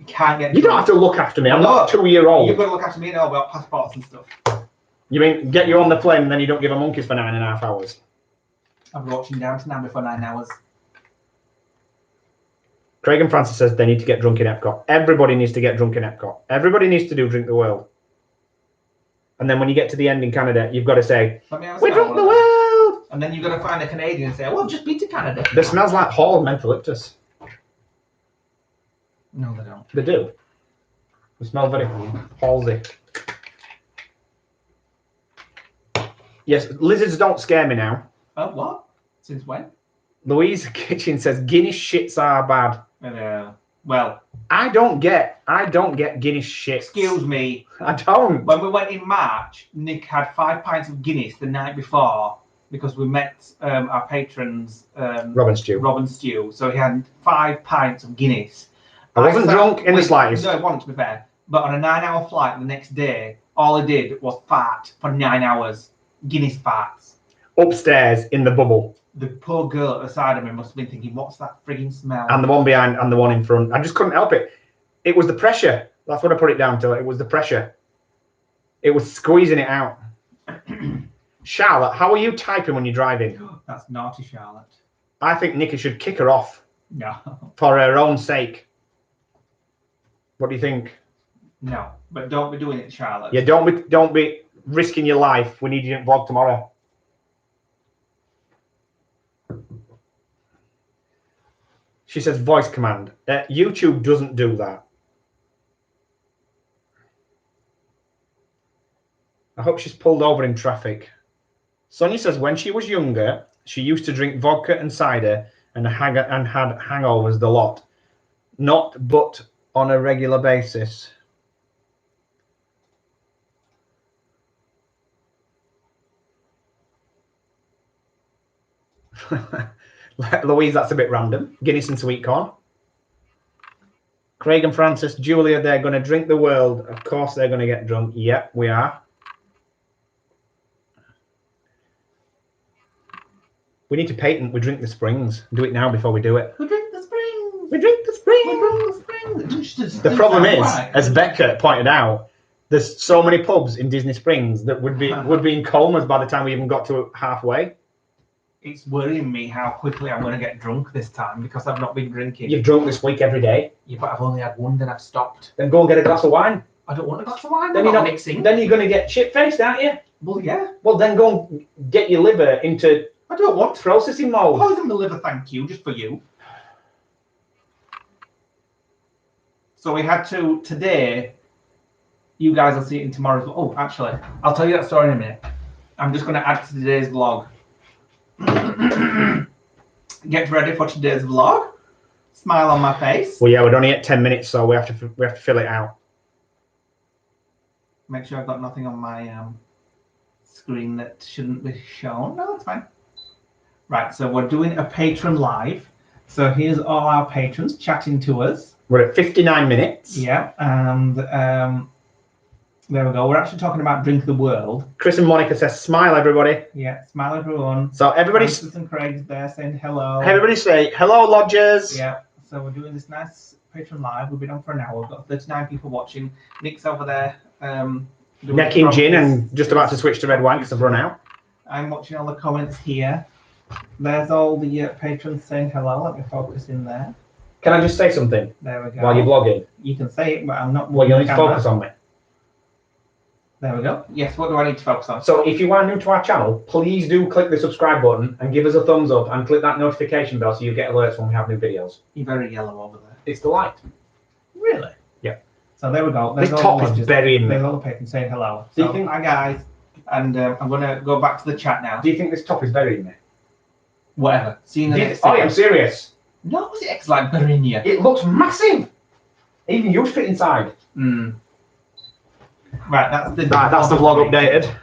You can't get. You don't have to look after me. I'm not a 2-year-old. You've got to look after me now about passports and stuff. You mean get you on the plane and then you don't give a monkeys for 9.5 hours? I've been watching Downton Abbey for 9 hours. Craig and Francis says they need to get drunk in Epcot. Everybody needs to get drunk in Epcot. Everybody needs to do Drink the World. And then when you get to the end in Canada, you've got to say, we drunk the world! And then you've got to find a Canadian and say, well, I've just been to Canada. That smells like Hall of Mentholyptus. No, they don't. They do. They smell very halsey. Yes, lizards don't scare me now. Oh, what? Since when? Louise Kitchen says Guinness shits are bad. Well, I don't get Guinness shits. Excuse me. I don't. When we went in March, Nick had 5 pints of Guinness the night before because we met our patrons, Robin Stew. So he had 5 pints of Guinness. I wasn't drunk in the slightest. No, it wasn't, to be fair. But on a 9-hour flight the next day, all I did was fart for 9 hours. Guinness farts. Upstairs in the bubble. The poor girl at the side of me must have been thinking, what's that frigging smell? And the one behind and the one in front. I just couldn't help it. It was the pressure. That's what I put it down to. It was the pressure. It was squeezing it out. Charlotte, how are you typing when you're driving? That's naughty, Charlotte. I think Nikki should kick her off. No. For her own sake. What do you think? No, but don't be doing it, Charlotte. Yeah, don't be risking your life. We need you in vlog tomorrow. She says voice command. YouTube doesn't do that. I hope she's pulled over in traffic. Sonia says when she was younger, she used to drink vodka and cider and had hangovers the lot. Not but on a regular basis. Louise, that's a bit random. Guinness and sweet corn. Craig and Francis, Julia, they're going to drink the world. Of course they're going to get drunk. Yep, we are. We need to patent We Drink the Springs. Do it now before we do it. We drink the springs. We drink the springs. We drink the springs. The problem is, as Becca pointed out, there's so many pubs in Disney Springs that would be in comas by the time we even got to halfway. It's worrying me how quickly I'm going to get drunk this time because I've not been drinking. You've drunk this week every day. Yeah, but I've only had one, then I've stopped. Then go and get a glass of wine. I don't want a glass of wine. Then I'm you're not mixing. Then you're going to get shit-faced, aren't you? Well, yeah. Well, then go and get your liver into I don't want processing mode. Poison the liver, thank you, just for you. So we had to, today, you guys will see it in tomorrow's vlog. Oh, actually, I'll tell you that story in a minute. I'm just going to add to today's vlog. Get ready for today's vlog. Smile on my face. Well, yeah, we're only at 10 minutes, so we have to fill it out. Make sure I've got nothing on my screen that shouldn't be shown. No, that's fine. Right, so we're doing a patron live. So here's all our patrons chatting to us. We're at 59 minutes. Yeah, and there we go. We're actually talking about Drink the World. Chris and Monica says, smile, everybody. Yeah, smile, everyone. So everybody's... Francis and Craig's there saying hello. Everybody say, hello, lodgers. Yeah, so we're doing this nice patron live. We've been on for an hour. We've got 39 people watching. Nick's over there. Necking gin and just about to switch to red wine because I've run out. I'm watching all the comments here. There's all the patrons saying hello. Let me focus in there. Can I just say something? There we go. While you're vlogging? You can say it, but I'm not. Well, you need to focus on me. There we go. Yes, what do I need to focus on? So if you are new to our channel, please do click the subscribe button and give us a thumbs up and click that notification bell so you get alerts when we have new videos. You're very yellow over there. It's the light. Really? Yeah. So there we go. This top is burying me. There's all the patrons saying hello. Do you So, think- hi guys. And I'm going to go back to the chat now. Do you think this top is burying me? Whatever. See you in the next Oh, yeah, I'm serious. No, it's like burying you. It looks massive. Even you fit inside. Right, that's the vlog updated.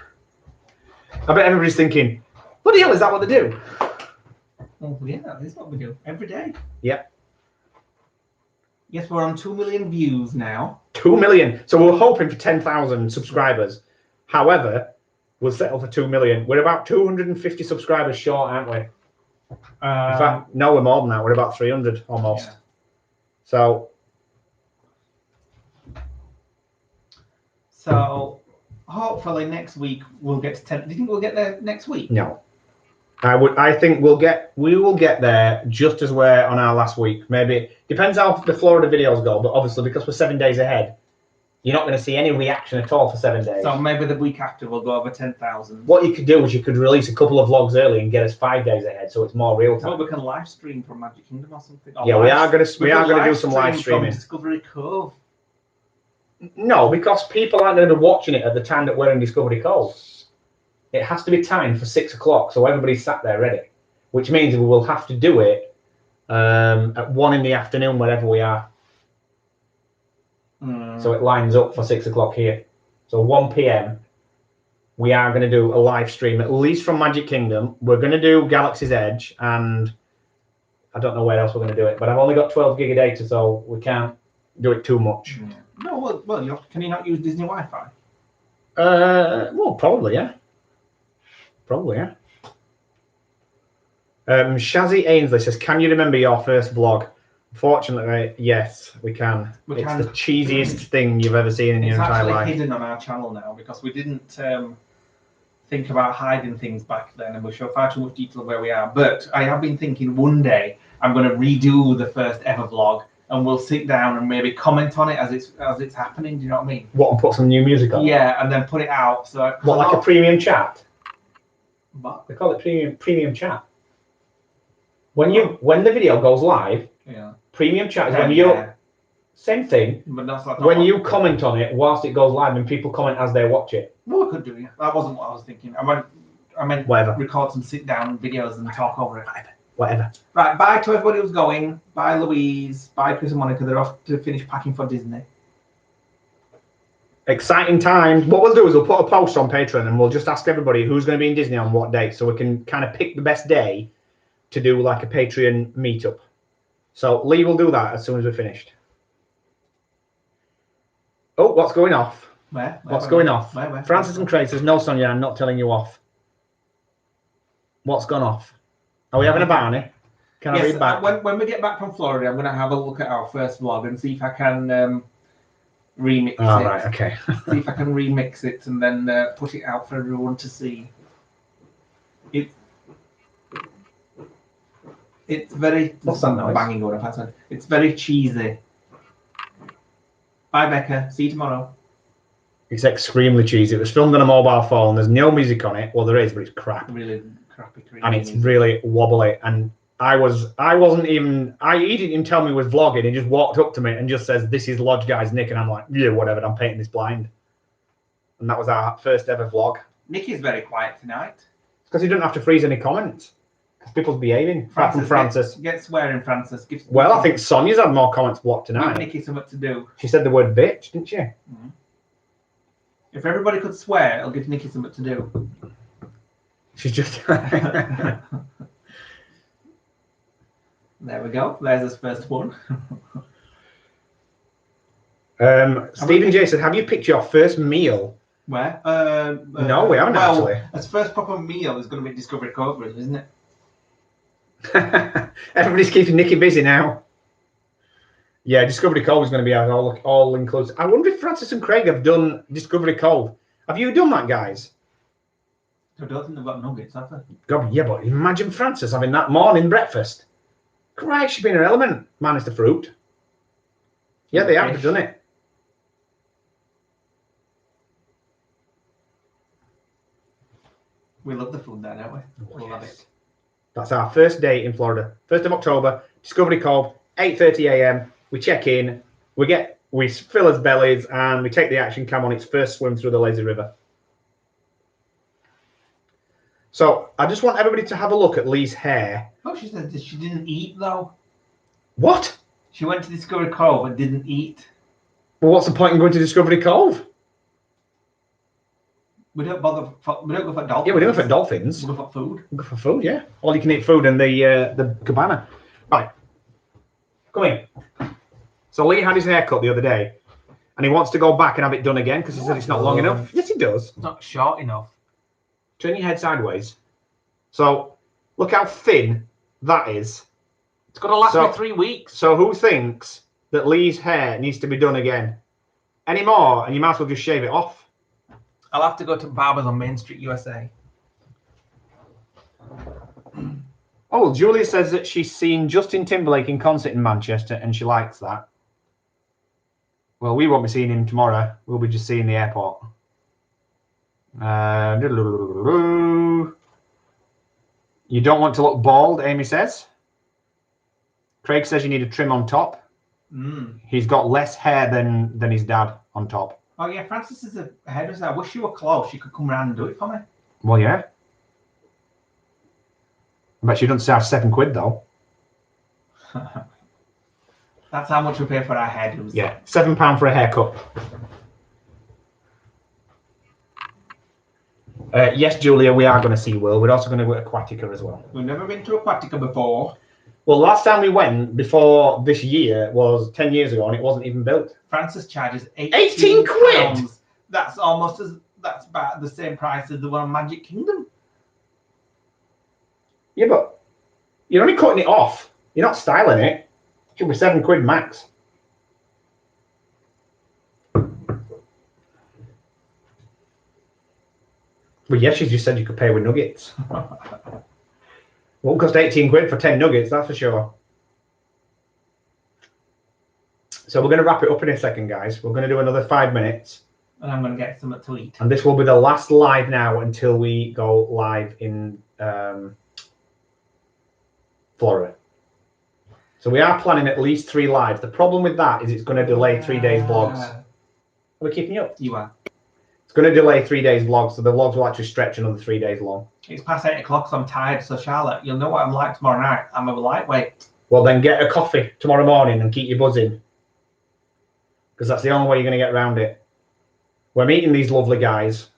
I bet everybody's thinking, bloody hell, is that what they do? Oh, yeah, that is what we do every day. Yep. Yes, we're on 2 million views now. 2 million. So we're hoping for 10,000 subscribers. However, we'll settle for 2 million. We're about 250 subscribers short, aren't we? In fact, no, we're more than that. We're about 300 almost. Yeah. So hopefully next week we'll get to 10. Do you think we'll get there next week? No. I think we will get there just as we're on our last week. Maybe depends how the Florida videos go, but obviously because we're 7 days ahead, you're not going to see any reaction at all for 7 days. So maybe the week after we'll go over 10,000. What you could do is you could release a couple of vlogs early and get us 5 days ahead, so it's more real time. Well, we can live stream from Magic Kingdom or something. Or yeah, we are going to do some live streaming. From Discovery Cove. No, because people aren't going to be watching it at the time that we're in Discovery Cove. It has to be timed for 6 o'clock, so everybody's sat there ready. Which means we will have to do it at 1 in the afternoon, wherever we are. So it lines up for 6 o'clock here. So 1 p.m. we are going to do a live stream, at least from Magic Kingdom. We're going to do Galaxy's Edge, and I don't know where else we're going to do it. But I've only got 12 gig of data, so we can't do it too much. Yeah. No, well, can you not use Disney Wi-Fi? Well, probably, yeah. Probably, yeah. Shazzy Ainsley says, "Can you remember your first vlog?" Fortunately, yes, we can. It's the cheesiest thing you've ever seen in your entire life. It's actually hidden on our channel now because we didn't think about hiding things back then, and we show far too much detail of where we are. But I have been thinking one day I'm going to redo the first ever vlog, and we'll sit down and maybe comment on it as it's happening. Do you know what I mean? What, and put some new music on? Yeah, and then put it out. So what, like a premium chat? What? They call it premium chat. When the video goes live, yeah. Premium chat is when you same thing. But that's like when you comment on it whilst it goes live, and people comment as they watch it. Well, I could do. Yeah, that wasn't what I was thinking. I meant whatever. Record some sit-down videos and talk over it. Whatever. Right. Bye to everybody who's going. Bye, Louise. Bye, Chris and Monica. They're off to finish packing for Disney. Exciting times. What we'll do is we'll put a post on Patreon and we'll just ask everybody who's going to be in Disney on what date, so we can kind of pick the best day to do like a Patreon meetup. So Lee will do that as soon as we're finished. Oh, what's going off? What's going off? Where? Francis and Craig says, "No, Sonia, I'm not telling you off." What's gone off? Are we having a Barney? Can I read back? When we get back from Florida, I'm going to have a look at our first vlog and see if I can remix it. Oh, right, okay. See if I can remix it and then put it out for everyone to see. It's very... What's that noise? Banging going off. It's very cheesy. Bye, Becca. See you tomorrow. It's extremely cheesy. It was filmed on a mobile phone. There's no music on it. Well, there is, but it's crap. Really crappy. And it's really wobbly. And he didn't even tell me he was vlogging. He just walked up to me and just says, "This is Lodge Guy's Nick." And I'm like, yeah, whatever. I'm painting this blind. And that was our first ever vlog. Nick is very quiet tonight. It's because he didn't have to freeze any comments. Because people's behaving. Apart from Francis. Get swearing, Francis. Well, I think Sonia's had more comments blocked tonight. Give Nikki something to do. She said the word bitch, didn't she? Mm-hmm. If everybody could swear, it'll give Nikki something to do. She's just... There we go. There's his first one. Stephen J said, "Have you picked your first meal?" Where? No, we haven't actually. His first proper meal is going to be Discovery Cove, isn't it? Everybody's keeping Nikki busy now. Yeah, Discovery Cove is going to be all inclusive. I wonder if Francis and Craig have done Discovery Cove. Have you done that, guys? I don't think they've got nuggets, have they? God, yeah, but imagine Francis having that morning breakfast. Christ, she's been in her element, minus the fruit. Yeah, they have done it. We love the food there, don't we? We love it. That's our first day in Florida. 1st of October, Discovery Cove, 8:30 a.m. We check in, we fill his bellies, and we take the action cam on its first swim through the lazy river. So I just want everybody to have a look at Lee's hair. Oh, she said that she didn't eat though. What? She went to Discovery Cove and didn't eat. Well, what's the point in going to Discovery Cove? We don't bother. We don't go for dolphins. Yeah, we don't go for dolphins. We go for food. We go for food, yeah. All you can eat food in the cabana. Right. Come here. So Lee had his hair cut the other day, and he wants to go back and have it done again because he said it's not long enough. Yes, he does. It's not short enough. Turn your head sideways. So look how thin that is. It's got to last me 3 weeks. So who thinks that Lee's hair needs to be done again? Any more, and you might as well just shave it off. I'll have to go to barbers on Main Street, USA. Oh, Julia says that she's seen Justin Timberlake in concert in Manchester and she likes that. Well, we won't be seeing him tomorrow. We'll be just seeing the airport. You don't want to look bald, Amy says. Craig says you need a trim on top. He's got less hair than his dad on top. Oh yeah, Francis is a hairdresser. I wish you were close. You could come around and do it for me. Well, yeah. I bet she doesn't charge £7 though. That's how much we pay for our hairdos. Yeah, £7 for a haircut. Yes, Julia, we are going to see Will. We're also going to go to Aquatica as well. We've never been to Aquatica before. Well, last time we went before this year was 10 years ago, and it wasn't even built. Francis charges 18 quid. That's about the same price as the one on Magic Kingdom. Yeah, but you're only cutting it off. You're not styling it. It should be £7 max. Well, yes, she just said you could pay with nuggets. Won't cost 18 quid for 10 nuggets, that's for sure. So we're going to wrap it up in a second, guys. We're going to do another 5 minutes. And I'm going to get something to eat. And this will be the last live now until we go live in Florida. So we are planning at least 3 lives. The problem with that is it's going to delay 3 days vlogs. Are we keeping you up? You are. It's going to delay 3 days vlogs, so the vlogs will actually stretch another 3 days long. It's past 8 o'clock, so I'm tired. So Charlotte, you'll know what I'm like tomorrow night. I'm a lightweight. Well, then get a coffee tomorrow morning and keep you buzzing. Because that's the only way you're going to get around it. We're meeting these lovely guys.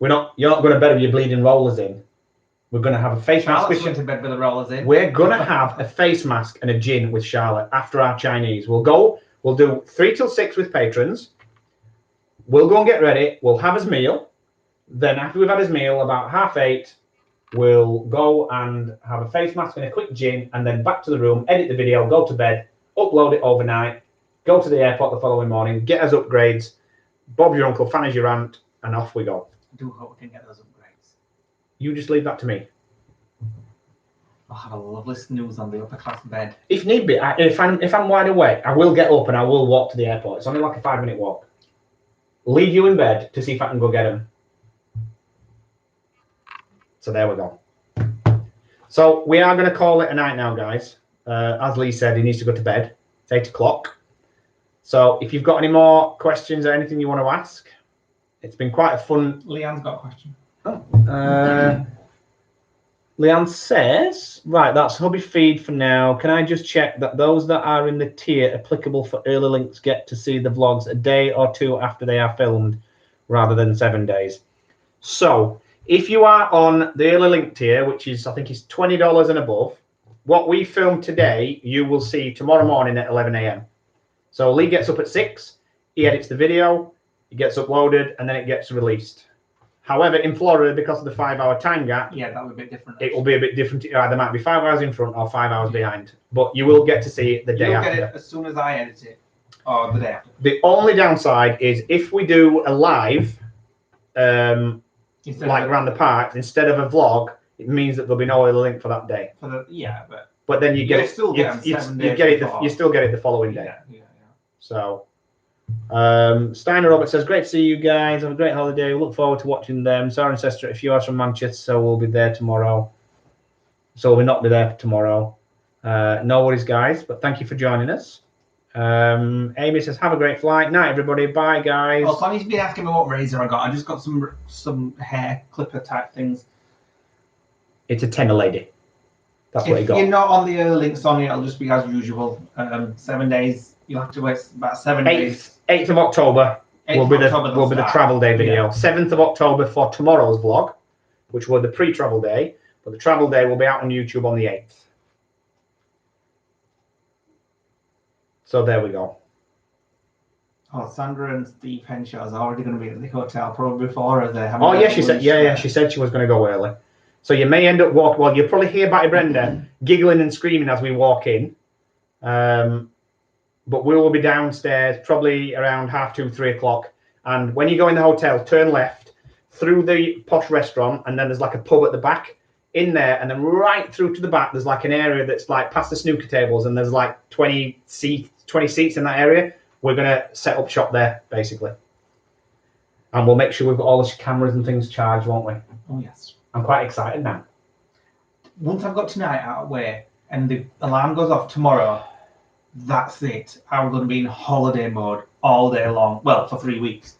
You're not going to bed with your bleeding rollers in. We're going to have a face mask. Charlotte's went to bed with the rollers in. We're going to have a face mask and a gin with Charlotte after our Chinese. We'll do 3 till 6 with patrons. We'll go and get ready. We'll have his meal. Then after we've had his meal, about 8:30, we'll go and have a face mask and a quick gin, and then back to the room, edit the video, go to bed, upload it overnight, go to the airport the following morning, get us upgrades, Bob your uncle, fan as your aunt, and off we go. I do hope we can get those upgrades. You just leave that to me. I'll have a lovely snooze on the upper class bed. If need be, if I'm wide awake, I will get up and I will walk to the airport. It's only like a 5-minute walk. Leave you in bed to see if I can go get him. So there we go. So we are going to call it a night now, guys. As Lee said, he needs to go to bed. It's 8 o'clock. So if you've got any more questions or anything you want to ask, it's been quite a fun. Leanne's got a question. Oh. Leanne says, right, that's hubby feed for now. Can I just check that those that are in the tier applicable for early links get to see the vlogs a day or 2 after they are filmed rather than 7 days? So if you are on the early link tier, which is, I think is $20 and above, what we filmed today, you will see tomorrow morning at 11 a.m. So Lee gets up at 6, he edits the video, it gets uploaded, and then it gets released. However, in Florida, because of the 5-hour time gap, yeah, that would be a bit different. It will be a bit different. There might be 5 hours in front or 5 hours behind, but you will get to see it the day after. You'll get it as soon as I edit it, or the day after. The only downside is if we do a live, like around the park, instead of a vlog, it means that there'll be no other link for that day. But then you get it. Still get them 7 days you still get it the following day. Yeah. So Steiner Robert says, great to see you guys. Have a great holiday. Look forward to watching them. Sarah and Sester, if you are from Manchester, so we'll be there tomorrow. So we'll not be there tomorrow. No worries, guys, but thank you for joining us. Amy says, have a great flight. Night, everybody. Bye, guys. Oh, Sonny's been asking me what razor I got. I just got some hair clipper type things. It's a tenner lady. That's what he got. If you're not on the early link, Sonny, it'll just be as usual. 7 days. You'll have to wait about 7 days. 8th of October will be the travel day video. 7th of October for tomorrow's vlog, which was the pre-travel day. But the travel day will be out on YouTube on the 8th. So there we go. Oh, Sandra and Steve Henshaw is already going to be at the hotel probably before her. Oh yeah, she said. Yeah, she said she was going to go early. So you may end up walking. Well, you'll probably hear Batty Brenda giggling and screaming as we walk in. But we will be downstairs probably around 2:30, 3 o'clock. And when you go in the hotel, turn left through the posh restaurant, and then there's like a pub at the back. In there, and then right through to the back, there's like an area that's like past the snooker tables, and there's like 20 seats in that area. We're gonna set up shop there basically, and we'll make sure we've got all the cameras and things charged, won't we? Oh yes. I'm quite excited now. Once I've got tonight out of the way and the alarm goes off tomorrow, that's it. I'm going to be in holiday mode all day long. Well, for 3 weeks.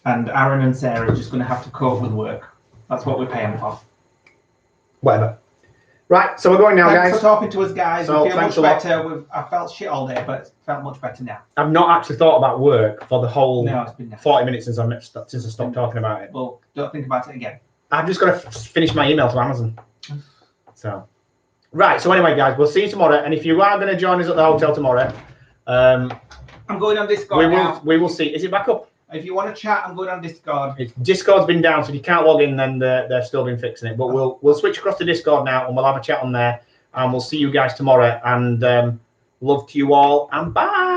And Aaron and Sarah are just going to have to cope with work. That's what we're paying for. Whatever. Right, so we're going now, Thanks guys. for talking to us, guys. So, we feel thanks much a better. I felt shit all day, but it felt much better now. I've not actually thought about work for the whole It's been 40 minutes since I stopped talking about it. Well, don't think about it again. I've just got to finish my email to Amazon. So, right. So anyway, guys, we'll see you tomorrow. And if you are going to join us at the hotel tomorrow, I'm going on Discord now. We will see. Is it back up? If you want to chat, I'm going on Discord. Discord's been down, so if you can't log in, then they've still been fixing it. But we'll switch across to Discord now, and we'll have a chat on there. And we'll see you guys tomorrow. And love to you all, and bye.